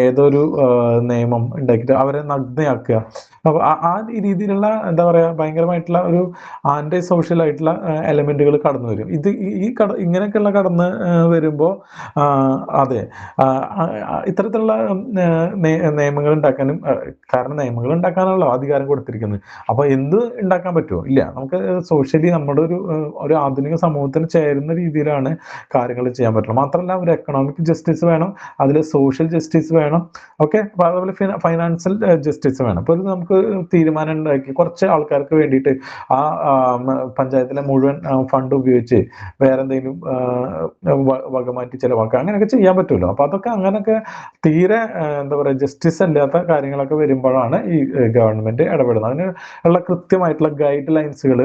ഏതൊരു നിയമം ഉണ്ടാക്കിയിട്ട് അവരെ നഗ്നയാക്കുക. അപ്പൊ ആ രീതിയിലുള്ള എന്താ പറയാ ഭയങ്കരമായിട്ടുള്ള ഒരു ആന്റി സോഷ്യൽ ആയിട്ടുള്ള എലമെന്റുകൾ കടന്നു വരും. ഇങ്ങനെയൊക്കെയുള്ള കടന്ന് വരുമ്പോൾ അതെ, ഇത്തരത്തിലുള്ള നിയമങ്ങൾ ഉണ്ടാക്കാനും, കാരണം നിയമങ്ങൾ ഉണ്ടാക്കാനാണല്ലോ അധികാരം കൊടുത്തിരിക്കുന്നത്. അപ്പൊ എന്ത് ഉണ്ടാക്കാൻ പറ്റുമോ? ഇല്ല. നമുക്ക് സോഷ്യലി നമ്മുടെ ഒരു ആധുനിക സമൂഹത്തിന് ചേരുന്ന രീതിയിലാണ് കാര്യങ്ങൾ ചെയ്യാൻ പറ്റുള്ളൂ. മാത്രമല്ല ഒരു എക്കണോമിക് ജസ്റ്റിസ് വേണം, അതിൽ സോഷ്യൽ ജസ്റ്റിസ് വേണം. ഓക്കെ, അപ്പൊ അതുപോലെ ഫൈനാൻഷ്യൽ ജസ്റ്റിസ് വേണം. അപ്പൊ നമുക്ക് തീരുമാനം ഉണ്ടാക്കി കുറച്ച് ആൾക്കാർക്ക് വേണ്ടിയിട്ട് ആ പഞ്ചായത്തിലെ മുഴുവൻ ഫണ്ട് ഉപയോഗിച്ച് വേറെ എന്തെങ്കിലും വകമാറ്റി ചെലവാക്കുക, അങ്ങനെയൊക്കെ ചെയ്യാൻ പറ്റുമല്ലോ. അപ്പൊ അതൊക്കെ അങ്ങനെയൊക്കെ തീരെ എന്താ പറയുക ജസ്റ്റിസ് അല്ലാത്ത കാര്യങ്ങളൊക്കെ വരുമ്പോഴാണ് ഈ ഗവൺമെന്റ് ഇടപെടുന്നത്. അതിന് ഉള്ള കൃത്യമായിട്ടുള്ള ഗൈഡ് ലൈൻസുകൾ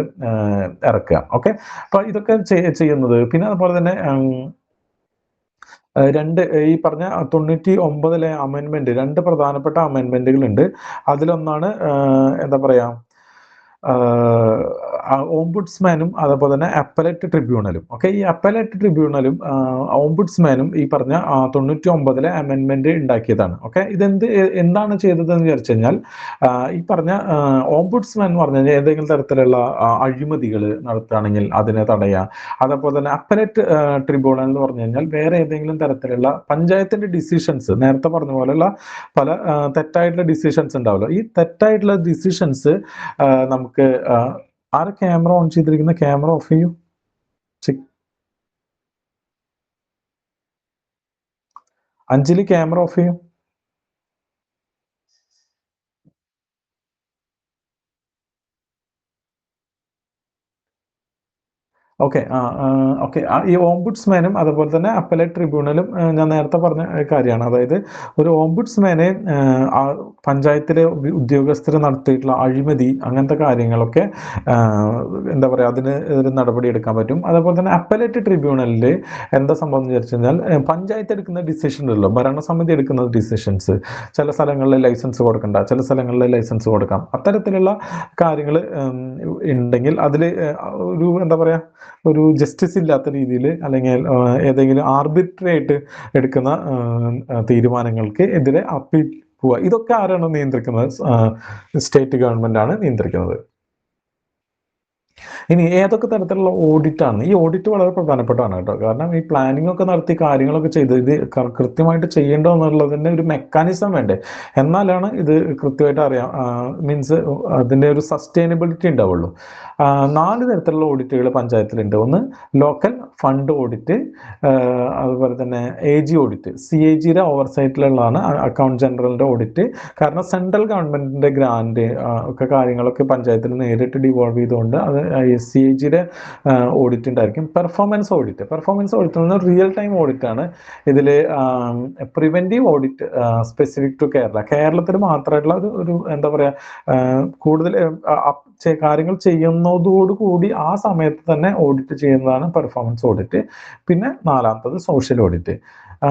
ഇറക്കുക. ഓക്കെ, അപ്പൊ ഇതൊക്കെ ചെയ്യുന്നത്. പിന്നെ അതുപോലെ തന്നെ ഈ പറഞ്ഞ 99 അമെൻമെന്റ്, രണ്ട് പ്രധാനപ്പെട്ട അമെൻമെന്റുകൾ ഉണ്ട്. അതിലൊന്നാണ് എന്താ പറയാ ഓംബുഡ്സ്മാനും അതുപോലെ തന്നെ അപ്പലേറ്റ് ട്രിബ്യൂണലും. ഓക്കെ, ഈ അപ്പലേറ്റ് ട്രിബ്യൂണലും ഓംബുഡ്സ്മാനും ഈ പറഞ്ഞ 99 അമെൻമെന്റ് ഉണ്ടാക്കിയതാണ്. ഓക്കെ, എന്താണ് ചെയ്തതെന്ന് വിചാരിച്ചു കഴിഞ്ഞാൽ ഈ പറഞ്ഞ ഓംബുഡ്സ്മാൻ എന്ന് പറഞ്ഞു കഴിഞ്ഞാൽ ഏതെങ്കിലും തരത്തിലുള്ള അഴിമതികൾ നടത്തുകയാണെങ്കിൽ അതിനെ തടയുക. അതേപോലെ തന്നെ അപ്പലേറ്റ് ട്രിബ്യൂണൽ എന്ന് പറഞ്ഞു കഴിഞ്ഞാൽ വേറെ ഏതെങ്കിലും തരത്തിലുള്ള പഞ്ചായത്തിന്റെ ഡിസിഷൻസ്, നേരത്തെ പറഞ്ഞ പോലെയുള്ള പല തെറ്റായിട്ടുള്ള ഡിസിഷൻസ് ഉണ്ടാവല്ലോ, ഈ തെറ്റായിട്ടുള്ള ഡിസിഷൻസ് നമുക്ക് ആരെ ക്യാമറ ഓൺ ചെയ്തിരിക്കുന്ന ക്യാമറ ഓഫ് ചെയ്യൂ. അഞ്ജലി ക്യാമറ ഓഫ് ചെയ്യൂ. Okay, okay. ഈ ഓംബുഡ്സ്മാനും അതുപോലെ തന്നെ അപ്പലേറ്റ് ട്രിബ്യൂണലും ഞാൻ നേരത്തെ പറഞ്ഞ കാര്യമാണ്. അതായത് ഒരു ഓംബുഡ്സ്മാനെ പഞ്ചായത്തിലെ ഉദ്യോഗസ്ഥർ നടത്തിയിട്ടുള്ള അഴിമതി അങ്ങനത്തെ കാര്യങ്ങളൊക്കെ എന്താ പറയുക അതിന് ഒരു നടപടി എടുക്കാൻ പറ്റും. അതേപോലെ തന്നെ അപ്പലേറ്റ് ട്രിബ്യൂണലിൽ എന്താ സംഭവം എന്ന് വിചാരിച്ചു കഴിഞ്ഞാൽ പഞ്ചായത്ത് എടുക്കുന്ന ഡിസിഷൻ ഉണ്ടല്ലോ, ഭരണസമിതി എടുക്കുന്ന ഡിസിഷൻസ്, ചില സ്ഥലങ്ങളിൽ ലൈസൻസ് കൊടുക്കണ്ട, ചില സ്ഥലങ്ങളിൽ ലൈസൻസ് കൊടുക്കാം, അത്തരത്തിലുള്ള കാര്യങ്ങൾ ഉണ്ടെങ്കിൽ അതിൽ ഒരു എന്താ പറയാ ഒരു ജസ്റ്റിസ് ഇല്ലാത്ത രീതിയിൽ അല്ലെങ്കിൽ ഏതെങ്കിലും ആർബിട്രറി ആയിട്ട് എടുക്കുന്ന തീരുമാനങ്ങൾക്ക് എതിരെ അപ്പീൽ പോവുക, ഇതൊക്കെ ആരാണ് നിയന്ത്രിക്കുന്നത്? സ്റ്റേറ്റ് ഗവൺമെന്റ് ആണ് നിയന്ത്രിക്കുന്നത്. ഇനി ഏതൊക്കെ തരത്തിലുള്ള ഓഡിറ്റാണ്? ഈ ഓഡിറ്റ് വളരെ പ്രധാനപ്പെട്ടതാണ് കേട്ടോ. കാരണം ഈ പ്ലാനിംഗ് ഒക്കെ നടത്തി കാര്യങ്ങളൊക്കെ ചെയ്ത് ഇത് കൃത്യമായിട്ട് ചെയ്യേണ്ടോ എന്നുള്ളതിൻ്റെ ഒരു മെക്കാനിസം വേണ്ടേ? എന്നാലാണ് ഇത് കൃത്യമായിട്ട് അറിയാം, മീൻസ് അതിൻ്റെ ഒരു സസ്റ്റൈനബിലിറ്റി ഉണ്ടാവുള്ളൂ. 4 തരത്തിലുള്ള ഓഡിറ്റുകൾ പഞ്ചായത്തിലുണ്ട്. ഒന്ന് ലോക്കൽ ഫണ്ട് ഓഡിറ്റ്, അതുപോലെ തന്നെ AG ഓഡിറ്റ്. CAGയുടെ ഓവർസൈറ്റിലുള്ളതാണ് അക്കൗണ്ട് ജനറലിൻ്റെ ഓഡിറ്റ്. കാരണം സെൻട്രൽ ഗവൺമെൻറ്റിൻ്റെ ഗ്രാൻഡ് ഒക്കെ കാര്യങ്ങളൊക്കെ പഞ്ചായത്തിൽ നേരിട്ട് ഡിവോൾവ് ചെയ്തുകൊണ്ട് അത് CAGയുടെ ഓഡിറ്റ് ഉണ്ടായിരിക്കും. പെർഫോമൻസ് ഓഡിറ്റ് എന്ന് പറഞ്ഞാൽ റിയൽ ടൈം ഓഡിറ്റ് ആണ്. ഇതിൽ പ്രിവെൻറ്റീവ് ഓഡിറ്റ് സ്പെസിഫിക് ടു കേരളത്തിൽ മാത്രമായിട്ടുള്ള ഒരു എന്താ പറയുക, കൂടുതൽ കാര്യങ്ങൾ ചെയ്യുന്നതോടുകൂടി ആ സമയത്ത് തന്നെ ഓഡിറ്റ് ചെയ്യുന്നതാണ് പെർഫോമൻസ് ഓഡിറ്റ്. പിന്നെ 4ാമത്തത് social audit.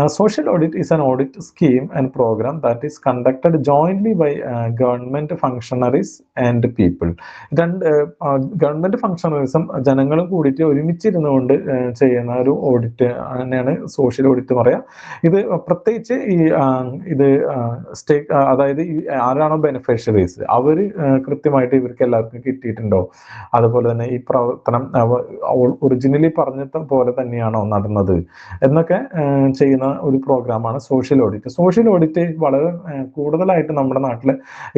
Social audit is an audit scheme and program that is conducted jointly by government functionaries and people. Government ഫംഗ്ഷണറീസും ജനങ്ങളും കൂടിയിട്ട് ഒരുമിച്ചിരുന്നുകൊണ്ട് ചെയ്യുന്ന ഒരു ഓഡിറ്റ് തന്നെയാണ് സോഷ്യൽ ഓഡിറ്റ് പറയാം. ഇത് പ്രത്യേകിച്ച് ഇത് അതായത് ആരാണോ ബെനിഫിഷ്യറീസ് അവർ കൃത്യമായിട്ട് ഇവർക്ക് എല്ലാവർക്കും കിട്ടിയിട്ടുണ്ടോ, അതുപോലെ തന്നെ ഈ പ്രവർത്തനം ഒറിജിനലി പറഞ്ഞ പോലെ തന്നെയാണോ നടന്നത് എന്നൊക്കെ ചെയ്യുന്ന ഒരു പ്രോഗ്രാമാണ് സോഷ്യൽ ഓഡിറ്റ്. സോഷ്യൽ ഓഡിറ്റ് വളരെ കൂടുതലായിട്ട് നമ്മുടെ നാട്ടിൽ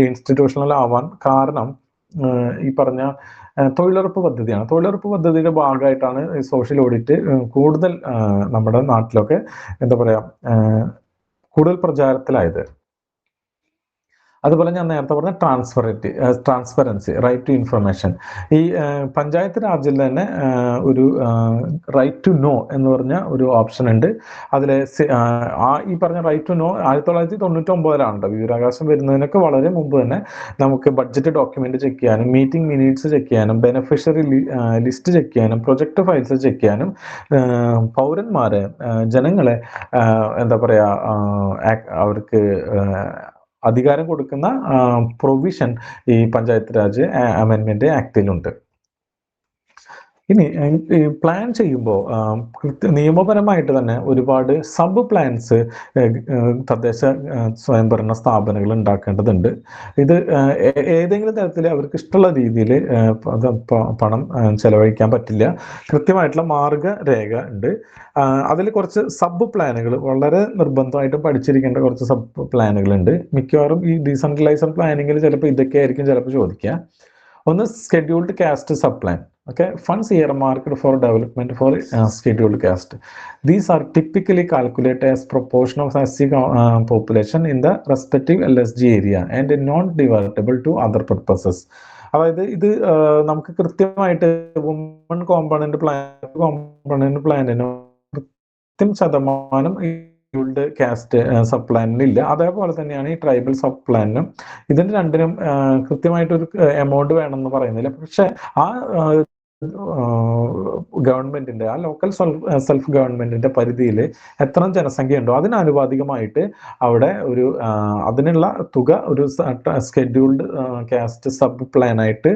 ഇൻസ്റ്റിറ്റ്യൂഷണൽ ആവാൻ കാരണം ഈ പറഞ്ഞ തൊഴിലുറപ്പ് പദ്ധതിയാണ്. തൊഴിലുറപ്പ് പദ്ധതിയുടെ ഭാഗമായിട്ടാണ് സോഷ്യൽ ഓഡിറ്റ് കൂടുതൽ നമ്മുടെ നാട്ടിലൊക്കെ എന്താ പറയുക കൂടുതൽ പ്രചാരത്തിലായത്. അതുപോലെ ഞാൻ നേരത്തെ പറഞ്ഞ ട്രാൻസ്പെറൻസി, റൈറ്റ് ടു ഇൻഫർമേഷൻ. ഈ പഞ്ചായത്ത് രാജിൽ തന്നെ ഒരു റൈറ്റ് ടു നോ എന്ന് പറഞ്ഞ ഒരു ഓപ്ഷൻ ഉണ്ട്. അതിൽ ഈ പറഞ്ഞ റൈറ്റ് ടു നോ 1999 വിവരാവകാശം വരുന്നതിനൊക്കെ വളരെ മുമ്പ് തന്നെ നമുക്ക് ബഡ്ജറ്റ് ഡോക്യുമെന്റ് ചെക്ക് ചെയ്യാനും, മീറ്റിംഗ് മിനിറ്റ്സ് ചെക്ക് ചെയ്യാനും, ബെനിഫിഷ്യറി ലിസ്റ്റ് ചെക്ക് ചെയ്യാനും, പ്രൊജക്ട് ഫയൽസ് ചെക്ക് ചെയ്യാനും, പൗരന്മാരെ ജനങ്ങളെ എന്താ പറയുക അവർക്ക് അധികാരം കൊടുക്കുന്ന പ്രൊവിഷൻ ഈ പഞ്ചായത്ത് രാജ് അമെൻമെന്റ് ആക്ടിലുണ്ട്. ഇനി പ്ലാൻ ചെയ്യുമ്പോൾ നിയമപരമായിട്ട് തന്നെ ഒരുപാട് സബ് പ്ലാൻസ് തദ്ദേശ സ്വയംഭരണ സ്ഥാപനങ്ങൾ ഉണ്ടാക്കേണ്ടതുണ്ട്. ഇത് ഏതെങ്കിലും തരത്തിൽ അവർക്ക് ഇഷ്ടമുള്ള രീതിയിൽ പണം ചെലവഴിക്കാൻ പറ്റില്ല. കൃത്യമായിട്ടുള്ള മാർഗരേഖ ഉണ്ട്. അതിൽ കുറച്ച് സബ് പ്ലാനുകൾ വളരെ നിർബന്ധമായിട്ടും പഠിച്ചിരിക്കേണ്ട കുറച്ച് സബ് പ്ലാനുകളുണ്ട്. മിക്കവാറും ഈ ഡീസെൻട്രലൈസ്ഡ് പ്ലാനിങ്ങിൽ ചിലപ്പോൾ ഇതൊക്കെ ആയിരിക്കും ചിലപ്പോൾ ചോദിക്കുക. ഒന്ന് scheduled caste sub plan. Okay, funds earmarked for development for scheduled caste. These are typically calculated as proportion of SC population in the respective LSG area and non-divertible to other purposes. അതായത് ഇത് നമുക്ക് കൃത്യമായിട്ട് woman component പ്ലാനിനോ കൃത്യം ശതമാനം cast sub പ്ലാനിനില്ല. അതേപോലെ തന്നെയാണ് ഈ tribal sub പ്ലാനിനും. ഇതിന് രണ്ടിനും കൃത്യമായിട്ടൊരു എമൗണ്ട് വേണമെന്ന് പറയുന്നില്ല. പക്ഷെ ആ ഗവൺമെന്റിന്റെ ആ ലോക്കൽ സെൽഫ് ഗവൺമെന്റിന്റെ പരിധിയിൽ എത്ര ജനസംഖ്യ ഉണ്ടോ അതിനാനുപാതികമായിട്ട് അവിടെ ഒരു അതിനുള്ള തുക ഒരു സ്കെഡ്യൂൾഡ് കാസ്റ്റ് സബ് പ്ലാൻ ആയിട്ട്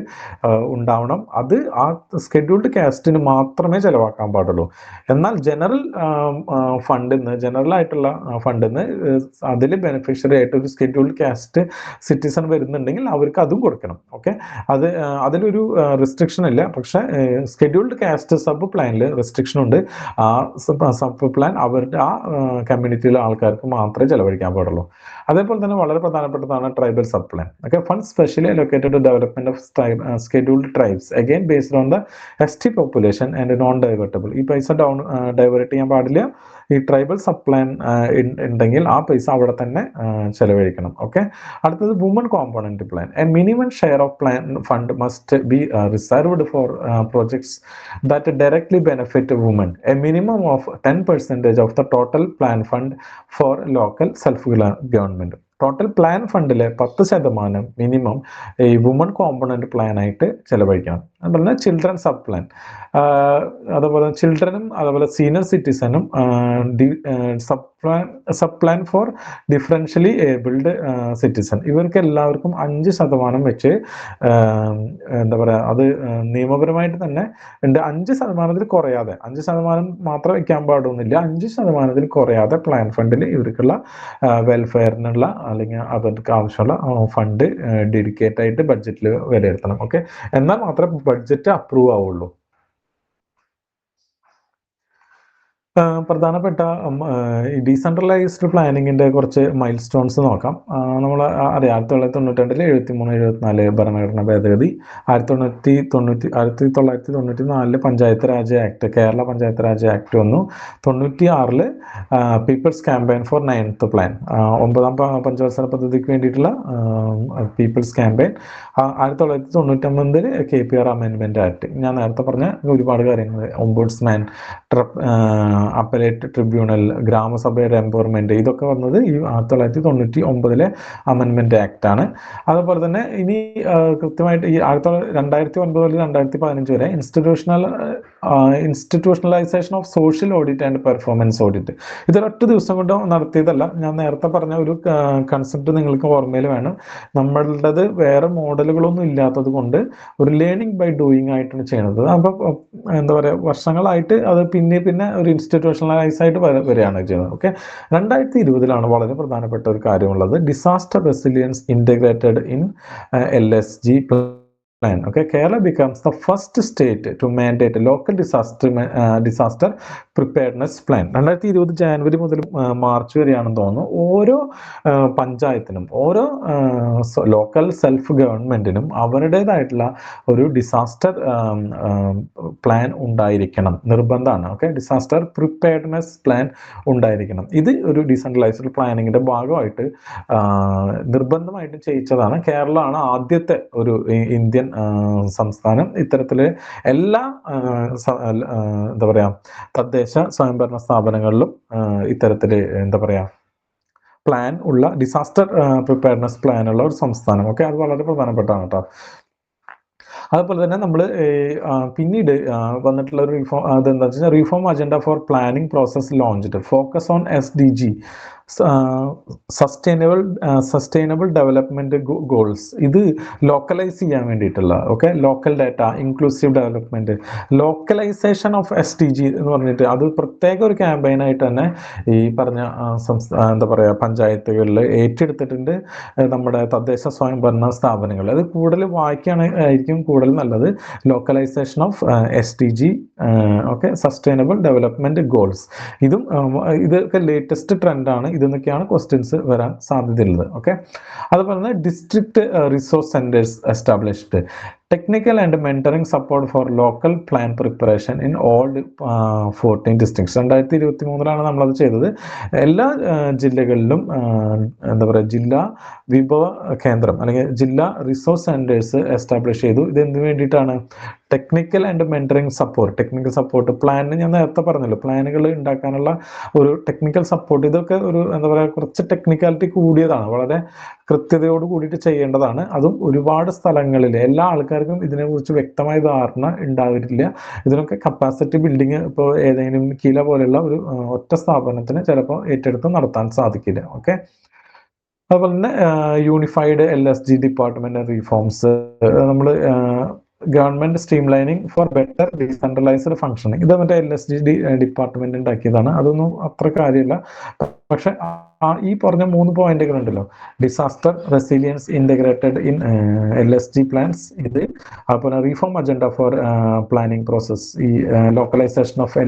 ഉണ്ടാവണം. അത് ആ സ്കെഡ്യൂൾഡ് കാസ്റ്റിന് മാത്രമേ ചെലവാക്കാൻ പാടുള്ളൂ. എന്നാൽ ജനറൽ ആയിട്ടുള്ള ഫണ്ടിന്ന് അതിൽ ബെനിഫിഷ്യറി ആയിട്ട് ഒരു സ്കെഡ്യൂൾഡ് കാസ്റ്റ് സിറ്റിസൺ വരുന്നുണ്ടെങ്കിൽ അവർക്ക് അതും കൊടുക്കണം. ഓക്കെ, അതിലൊരു റെസ്ട്രിക്ഷൻ ഇല്ല. പക്ഷെ സ്കെഡ്യൂൾഡ് കാസ്റ്റ് സബ് പ്ലാനിൽ റെസ്ട്രിക്ഷൻ ഉണ്ട്. ആ സബ് പ്ലാൻ അവരുടെ ആ കമ്മ്യൂണിറ്റിയിലെ ആൾക്കാർക്ക് മാത്രമേ ചെലവഴിക്കാൻ പാടുള്ളൂ. അതേപോലെ തന്നെ വളരെ പ്രധാനപ്പെട്ടതാണ് tribal sub plan. Okay, fund specially allocated to development of scheduled tribes again based on the ST population and non divertible. ഈ പൈസ ഡൈവേർട്ട് ചെയ്യാൻ പാടില്ല. ഈ ട്രൈബൽ സബ് പ്ലാൻ ഉണ്ടെങ്കിൽ ആ പൈസ അവിടെ തന്നെ ചെലവഴിക്കണം. ഓക്കെ, അടുത്തത് woman component plan. A minimum share of plan fund must be reserved for projects that directly benefit women. A minimum of 10% of the total plan fund for local self-government. Total plan ഫണ്ടിലെ 10% minimum ഈ woman component plan ആയിട്ട് ചെലവഴിക്കണം. അതുപോലെ children sub plan, അതുപോലെ ചിൽഡ്രനും അതുപോലെ senior സിറ്റിസനും sub plan for differentially abled citizen. ഇവർക്ക് എല്ലാവർക്കും 5% വെച്ച് എന്താ പറയുക, അത് നിയമപരമായിട്ട് തന്നെ ഉണ്ട്. 5% കുറയാതെ, 5% മാത്രം വയ്ക്കാൻ പാടുന്നില്ല. 5% കുറയാതെ പ്ലാൻ ഫണ്ടിൽ ഇവർക്കുള്ള വെൽഫെയറിനുള്ള അല്ലെങ്കിൽ അവർക്ക് ആവശ്യമുള്ള ഫണ്ട് ഡെഡിക്കേറ്റ് ആയിട്ട് ബഡ്ജറ്റിൽ വിലയിരുത്തണം. ഓക്കെ, എന്നാൽ മാത്രമേ ബഡ്ജറ്റ് അപ്രൂവ് ആവുള്ളൂ. പ്രധാനപ്പെട്ട ഡീസെൻട്രലൈസ്ഡ് പ്ലാനിങ്ങിന്റെ കുറച്ച് മൈൽ സ്റ്റോൺസ് നോക്കാം. നമ്മൾ അറിയാം 1992 73-74 ഭരണഘടനാ ഭേദഗതി, 1994 പഞ്ചായത്ത് രാജ് ആക്ട്, കേരള പഞ്ചായത്ത് രാജ് ആക്ട് വന്നു. 96 people's campaign for 9th plan, 9ാം പഞ്ചവത്സര പദ്ധതിക്ക് വേണ്ടിയിട്ടുള്ള പീപ്പിൾസ് ക്യാമ്പയിൻ. 1999 KPR അമെൻമെന്റ് ആക്ട്. ഞാൻ നേരത്തെ പറഞ്ഞ ഒരുപാട് കാര്യങ്ങൾ, ഓംബുഡ്സ്മാൻ, അപ്പലേറ്റ് ട്രിബ്യൂണൽ, ഗ്രാമസഭയുടെ എംപവർമെന്റ്, ഇതൊക്കെ വന്നത് ഈ 1999 അമെൻമെന്റ് ആക്ട് ആണ്. അതുപോലെ തന്നെ ഇനി കൃത്യമായിട്ട് ഈ 2009 മുതൽ 2015 വരെ institutionalisation of social audit and performance audit. ഇതൊരൊറ്റ ദിവസം കൊണ്ട് നടത്തിയതല്ല. ഞാൻ നേരത്തെ പറഞ്ഞ ഒരു കൺസെപ്റ്റ് നിങ്ങൾക്ക് ഓർമ്മയിൽ വേണം. നമ്മളുടേത് വേറെ മോഡലുകളൊന്നും ഇല്ലാത്തത് കൊണ്ട് ഒരു ലേണിംഗ് ബൈ ഡൂയിങ് ആയിട്ടാണ് ചെയ്യുന്നത്. അപ്പം എന്താ പറയുക, വർഷങ്ങളായിട്ട് അത് പിന്നെ ഒരു ഇൻസ്റ്റിറ്റ്യൂഷണലൈസ് ആയിട്ട് വരികയാണ് ചെയ്യുന്നത്. ഓക്കെ, 2020 വളരെ പ്രധാനപ്പെട്ട ഒരു കാര്യമുള്ളത്, disaster resilience integrated in LSG plan. Okay, Kerala becomes the first state to mandate a local disaster preparedness plan. 2020 January മുതൽ മാർച്ച് വരെയാണെന്ന് തോന്നുന്നു. ഓരോ പഞ്ചായത്തിനും ഓരോ ലോക്കൽ സെൽഫ് ഗവൺമെന്റിനും അവരുടേതായിട്ടുള്ള ഒരു ഡിസാസ്റ്റർ പ്ലാൻ ഉണ്ടായിരിക്കണം, നിർബന്ധമാണ്. ഓക്കെ, ഡിസാസ്റ്റർ പ്രിപ്പയർഡ്നെസ് പ്ലാൻ ഉണ്ടായിരിക്കണം. ഇത് ഒരു ഡീസെൻട്രലൈസ്ഡ് പ്ലാനിങ്ങിന്റെ ഭാഗമായിട്ട് നിർബന്ധമായിട്ട് ചെയ്യിച്ചതാണ്. കേരളമാണ് ആദ്യത്തെ ഒരു ഇന്ത്യൻ സംസ്ഥാനം ഇത്തരത്തില് എല്ലാ എന്താ പറയാ തദ്ദേശ സ്വയംഭരണ സ്ഥാപനങ്ങളിലും ഇത്തരത്തില് എന്താ പറയാ പ്ലാൻ ഉള്ള, ഡിസാസ്റ്റർ പ്രിപ്പയർഡ്നെസ് പ്ലാൻ ഉള്ള ഒരു സംസ്ഥാനം. ഓക്കെ, അത് വളരെ പ്രധാനപ്പെട്ടാണ് കേട്ടോ. അതുപോലെ തന്നെ നമ്മൾ പിന്നീട് വന്നിട്ടുള്ള ഒരു അതെന്താ വെച്ചാൽ reform agenda for planning process launched, focus on SDG, sustainable development goals. ഇത് ലോക്കലൈസ് ചെയ്യാൻ വേണ്ടിയിട്ടുള്ള, okay, local data, inclusive development, localisation of SDG എന്ന് പറഞ്ഞിട്ട് അത് പ്രത്യേക ഒരു ക്യാമ്പയിനായിട്ട് തന്നെ ഈ പറഞ്ഞ എന്താ പറയുക പഞ്ചായത്തുകളിൽ ഏറ്റെടുത്തിട്ടുണ്ട് നമ്മുടെ തദ്ദേശ സ്വയംഭരണ സ്ഥാപനങ്ങൾ. അത് കൂടുതൽ വായിക്കുകയായിരിക്കും കൂടുതൽ നല്ലത്. Localisation of SDG, okay, sustainable development goals. ഇതൊക്കെ ലേറ്റസ്റ്റ് ട്രെൻഡാണ്. ഇതെന്നൊക്കെയാണ് ക്വസ്റ്റ്യൻസ് വരാൻ സാധ്യതയുള്ളത്. ഓക്കെ, അതുപോലെ തന്നെ district resource centres established, technical and mentoring support for local plan preparation in all 14 districts. 2023 നമ്മളത് ചെയ്തത്. എല്ലാ ജില്ലകളിലും എന്താ പറയുക ജില്ലാ വിഭവ കേന്ദ്രം അല്ലെങ്കിൽ ജില്ലാ റിസോഴ്സ് സെന്റേഴ്സ് എസ്റ്റാബ്ലിഷ് ചെയ്തു. ഇത് എന്തിനു വേണ്ടിയിട്ടാണ്? Technical and mentoring support. Technical support പ്ലാനിന് ഞാൻ നേരത്തെ പറഞ്ഞല്ലോ, പ്ലാനുകൾ ഉണ്ടാക്കാനുള്ള ഒരു ടെക്നിക്കൽ സപ്പോർട്ട്. ഇതൊക്കെ ഒരു എന്താ പറയുക കുറച്ച് ടെക്നിക്കാലിറ്റി കൂടിയതാണ്, വളരെ കൃത്യതയോട് കൂടിയിട്ട് ചെയ്യേണ്ടതാണ്. അതും ഒരുപാട് സ്ഥലങ്ങളിൽ എല്ലാ ആൾക്കാർക്കും ഇതിനെക്കുറിച്ച് വ്യക്തമായ ധാരണ ഉണ്ടാവില്ല. ഇതിനൊക്കെ കപ്പാസിറ്റി ബിൽഡിങ് ഇപ്പോൾ ഏതെങ്കിലും കില പോലെയുള്ള ഒരു ഒറ്റ സ്ഥാപനത്തിന് ചിലപ്പോൾ ഏറ്റെടുത്ത് നടത്താൻ സാധിക്കില്ല. ഓക്കെ, അതുപോലെ തന്നെ യൂണിഫൈഡ് LSG ഡിപ്പാർട്ട്മെന്റ് റീഫോംസ്, നമ്മൾ government stream lining four better decentralised functioning. ഇത് മറ്റേ LSG ഡിപ്പാർട്ട്മെന്റ് ഉണ്ടാക്കിയതാണ്. അതൊന്നും അത്ര കാര്യമില്ല. പക്ഷെ ഈ പറഞ്ഞ 3 പോയിന്റുകൾ ഉണ്ടല്ലോ, disaster resilience integrated in LSG plans, ഇത് അതുപോലെ reform agenda for planning process, ഈ localisation of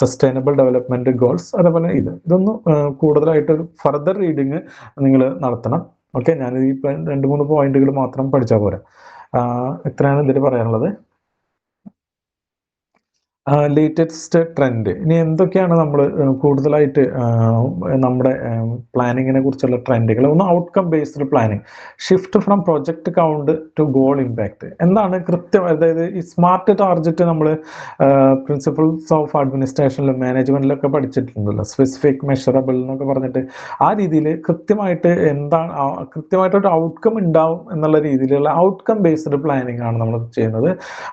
sustainable development goals, അതേപോലെ ഇതൊന്നും കൂടുതലായിട്ട് ഒരു ഫർദർ റീഡിങ് നിങ്ങൾ നടത്തണം. ഓക്കെ, ഞാനിത് ഈ 2-3 പോയിന്റുകൾ മാത്രം പഠിച്ചാൽ പോരാ. ഇത്രയാണ് ഇതിൽ പറയാനുള്ളത്. Latest trend. ഇനി എന്തൊക്കെയാണ് നമ്മൾ കൂടുതലായിട്ട് നമ്മുടെ പ്ലാനിങ്ങിനെ കുറിച്ചുള്ള ട്രെൻഡുകൾ? ഒന്ന് outcome based planning, shift from project count to goal impact. എന്താണ് കൃത്യം, അതായത് ഈ സ്മാർട്ട് ടാർഗറ്റ് നമ്മൾ പ്രിൻസിപ്പിൾസ് ഓഫ് അഡ്മിനിസ്ട്രേഷനിലും മാനേജ്മെന്റിലൊക്കെ പഠിച്ചിട്ടുണ്ടല്ലോ, സ്പെസിഫിക് മെഷറബിൾ എന്നൊക്കെ പറഞ്ഞിട്ട്. ആ രീതിയിൽ കൃത്യമായിട്ട് എന്താണ് കൃത്യമായിട്ടൊരു ഔട്ട്കം ഉണ്ടാവും എന്നുള്ള രീതിയിലുള്ള ഔട്ട്കം ബേസ്ഡ് പ്ലാനിങ് ആണ് നമ്മൾ ചെയ്യുന്നത്.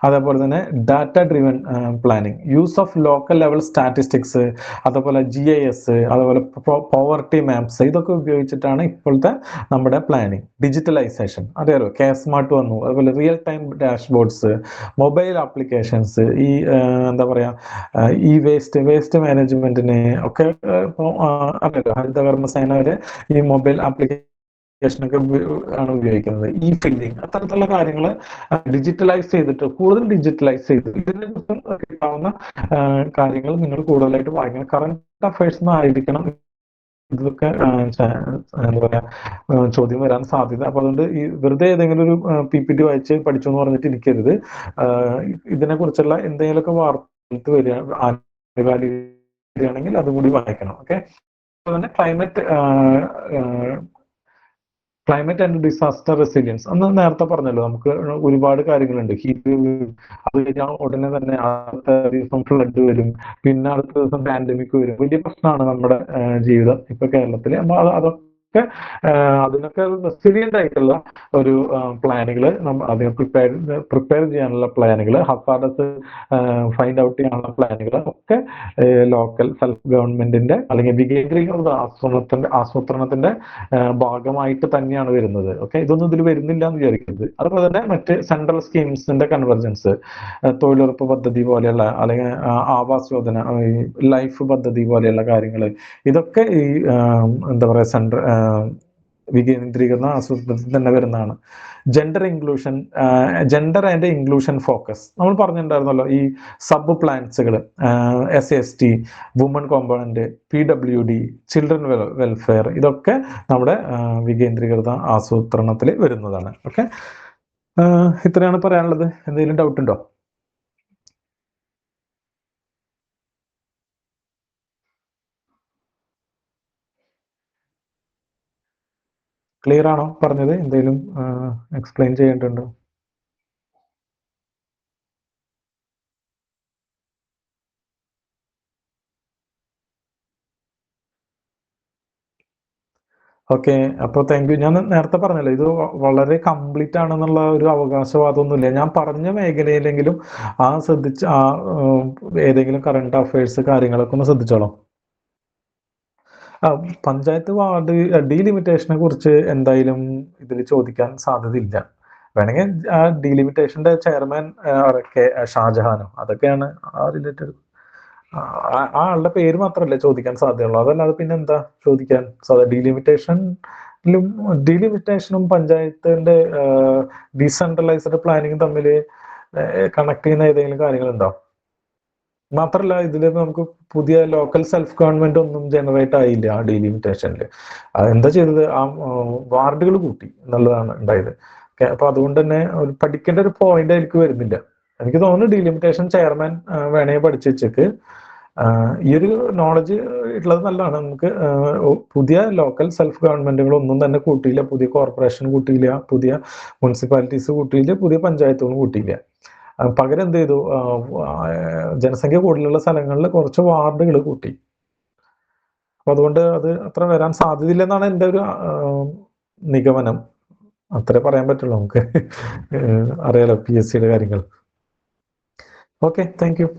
അതേപോലെ തന്നെ data driven planning, planning, use of local level statistics, അതുപോലെ GIS, അതുപോലെ പോവർട്ടി മാപ്സ്, ഇതൊക്കെ ഉപയോഗിച്ചിട്ടാണ് ഇപ്പോഴത്തെ നമ്മുടെ പ്ലാനിങ്. ഡിജിറ്റലൈസേഷൻ അറിയാലോ, സ്മാർട്ട് വന്നു, അതുപോലെ real time dashboards, mobile applications, ഈ എന്താ പറയുക, ഈ വേസ്റ്റ് മാനേജ്മെന്റിന് ഒക്കെ ഇപ്പോൾ അറിയാലോ, ഹരിതകർമ്മസേന വരെ ഈ മൊബൈൽ ആപ്ലിക്കേഷനൊക്കെ ആണ് ഉപയോഗിക്കുന്നത്. ഈ ഫില്ലിങ്, അത്തരത്തിലുള്ള കാര്യങ്ങൾ ഡിജിറ്റലൈസ് ചെയ്തിട്ട്, കൂടുതൽ ഡിജിറ്റലൈസ് ചെയ്ത് ഇതിനെ കുറിച്ച് കിട്ടാവുന്ന കാര്യങ്ങൾ നിങ്ങൾ കൂടുതലായിട്ട് വായിക്കണം. കറണ്ട് അഫയേഴ്സ് ആയിരിക്കണം ഇതൊക്കെ എന്താ പറയാ ചോദ്യം വരാൻ സാധ്യത. അപ്പൊ അതുകൊണ്ട് ഈ വെറുതെ ഏതെങ്കിലും ഒരു PPT വായിച്ച് പഠിച്ചു എന്ന് പറഞ്ഞിട്ട് ഇരിക്കരുത്. ഇതിനെ കുറിച്ചുള്ള എന്തെങ്കിലുമൊക്കെ വാർത്ത വരിക ആനുകാലികയാണെങ്കിൽ അതും കൂടി വായിക്കണം. ഓക്കെ. അതുപോലെ ക്ലൈമറ്റ് ആൻഡ് ഡിസാസ്റ്റർ റെസിലിയൻസ് അന്ന് നേരത്തെ പറഞ്ഞല്ലോ, നമുക്ക് ഒരുപാട് കാര്യങ്ങളുണ്ട്. ഹീറ്റ് അത് കഴിഞ്ഞാൽ ഉടനെ തന്നെ അടുത്ത ദിവസം ഫ്ലഡ് വരും, പിന്നെ അടുത്ത ദിവസം പാൻഡമിക് വരും. വലിയ പ്രശ്നമാണ് നമ്മുടെ ജീവിതം ഇപ്പൊ കേരളത്തിൽ. അതൊക്കെ അതിനൊക്കെ റെസിലിയന്റ് ആയിട്ടുള്ള ഒരു പ്ലാനുകൾ, അതിനെ പ്രിപ്പയർ ചെയ്യാനുള്ള പ്ലാനുകൾ, ഹസാർഡസ് ഫൈൻഡ് ഔട്ട് ചെയ്യാനുള്ള പ്ലാനുകൾ ഒക്കെ ലോക്കൽ സെൽഫ് ഗവൺമെന്റിന്റെ അല്ലെങ്കിൽ വികേന്ദ്രീകൃത ആസൂത്രണത്തിന്റെ ഭാഗമായിട്ട് തന്നെയാണ് വരുന്നത്. ഓക്കെ, ഇതൊന്നും ഇതിൽ വരുന്നില്ല എന്ന് വിചാരിക്കരുത്. അതുപോലെ തന്നെ മറ്റ് സെൻട്രൽ സ്കീംസിന്റെ കൺവെർജൻസ്, തൊഴിലുറപ്പ് പദ്ധതി പോലെയുള്ള, അല്ലെങ്കിൽ ആവാസ് യോജന, ലൈഫ് പദ്ധതി പോലെയുള്ള കാര്യങ്ങൾ, ഇതൊക്കെ ഈ എന്താ പറയുക വികേന്ദ്രീകരണ ആസൂത്രണത്തിൽ തന്നെ വരുന്നതാണ്. ജെൻഡർ ആൻഡ് ഇൻക്ലൂഷൻ ഫോക്കസ് നമ്മൾ പറഞ്ഞിട്ടുണ്ടായിരുന്നല്ലോ. ഈ സബ് പ്ലാൻസുകൾ, SAST, woman component, PWD, children welfare, ഇതൊക്കെ നമ്മുടെ വികേന്ദ്രീകൃത ആസൂത്രണത്തിൽ വരുന്നതാണ്. ഓക്കെ, ഇത്രയാണ് പറയാനുള്ളത്. എന്തെങ്കിലും ഡൗട്ട് ഉണ്ടോ? ക്ലിയർ ആണോ പറഞ്ഞത്? എന്തെങ്കിലും എക്സ്പ്ലെയിൻ ചെയ്യേണ്ടതുണ്ടോ? ഓക്കെ, അപ്പോൾ താങ്ക് യു. ഞാൻ നേരത്തെ പറഞ്ഞല്ലോ, ഇത് വളരെ കംപ്ലീറ്റ് ആണെന്നുള്ള ഒരു അവകാശവാദമൊന്നുമില്ല. ഞാൻ പറഞ്ഞ മേഖലയിലെങ്കിലും ശ്രദ്ധിച്ച് ഏതെങ്കിലും കറണ്ട് അഫയേഴ്സ് കാര്യങ്ങളൊക്കെ ഒന്ന് ശ്രദ്ധിച്ചോളാം. പഞ്ചായത്ത് വാർഡ് ഡീലിമിറ്റേഷനെ കുറിച്ച് എന്തായാലും ഇതിൽ ചോദിക്കാൻ സാധ്യതയില്ല. വേണമെങ്കിൽ ഡീലിമിറ്റേഷന്റെ ചെയർമാൻ ഷാജഹാനോ, അതൊക്കെയാണ് റിലേറ്റഡ്. ആ ആളുടെ പേര് മാത്രമല്ലേ ചോദിക്കാൻ സാധ്യതയുള്ളൂ, അതല്ലാതെ പിന്നെ എന്താ ചോദിക്കാൻ ഡീലിമിറ്റേഷനും പഞ്ചായത്തിന്റെ ഡീസെൻട്രലൈസ്ഡ് പ്ലാനിങ്ങും തമ്മിൽ കണക്ട് ചെയ്യുന്ന ഏതെങ്കിലും കാര്യങ്ങളുണ്ടോ? മാത്രല്ല, ഇതിൽ നമുക്ക് പുതിയ ലോക്കൽ സെൽഫ് ഗവൺമെന്റ് ഒന്നും ജനറേറ്റ് ആയില്ല ആ ഡീലിമിറ്റേഷനിൽ. എന്താ ചെയ്തത്, ആ വാർഡുകൾ കൂട്ടി എന്നുള്ളതാണ് ഉണ്ടായത്. അപ്പൊ അതുകൊണ്ട് തന്നെ പഠിക്കേണ്ട ഒരു പോയിന്റ് എനിക്ക് വരുന്നില്ല. എനിക്ക് തോന്നുന്നു ഡീലിമിറ്റേഷൻ ചെയർമാൻ വേണമെങ്കിൽ പഠിച്ചു വെച്ചേക്ക്. ഈ ഒരു നോളജ് ഉള്ളത് നല്ലതാണ്. നമുക്ക് പുതിയ ലോക്കൽ സെൽഫ് ഗവൺമെന്റുകൾ ഒന്നും തന്നെ കൂട്ടിയില്ല, പുതിയ കോർപ്പറേഷൻ കൂട്ടിയില്ല, പുതിയ മുനിസിപ്പാലിറ്റീസ് കൂട്ടിയില്ല, പുതിയ പഞ്ചായത്തുകളും കൂട്ടിയില്ല. പകരം എന്ത് ചെയ്തു, ജനസംഖ്യ കൂടുതലുള്ള സ്ഥലങ്ങളിൽ കുറച്ച് വാർഡുകൾ കൂട്ടി. അപ്പൊ അതുകൊണ്ട് അത് അത്ര വരാൻ സാധ്യതയില്ലെന്നാണ് എൻ്റെ ഒരു നിഗമനം. അത്രേ പറയാൻ പറ്റുള്ളൂ നമുക്ക്. അറിയാലോ PSCയുടെ കാര്യങ്ങൾ. Okay, thank you.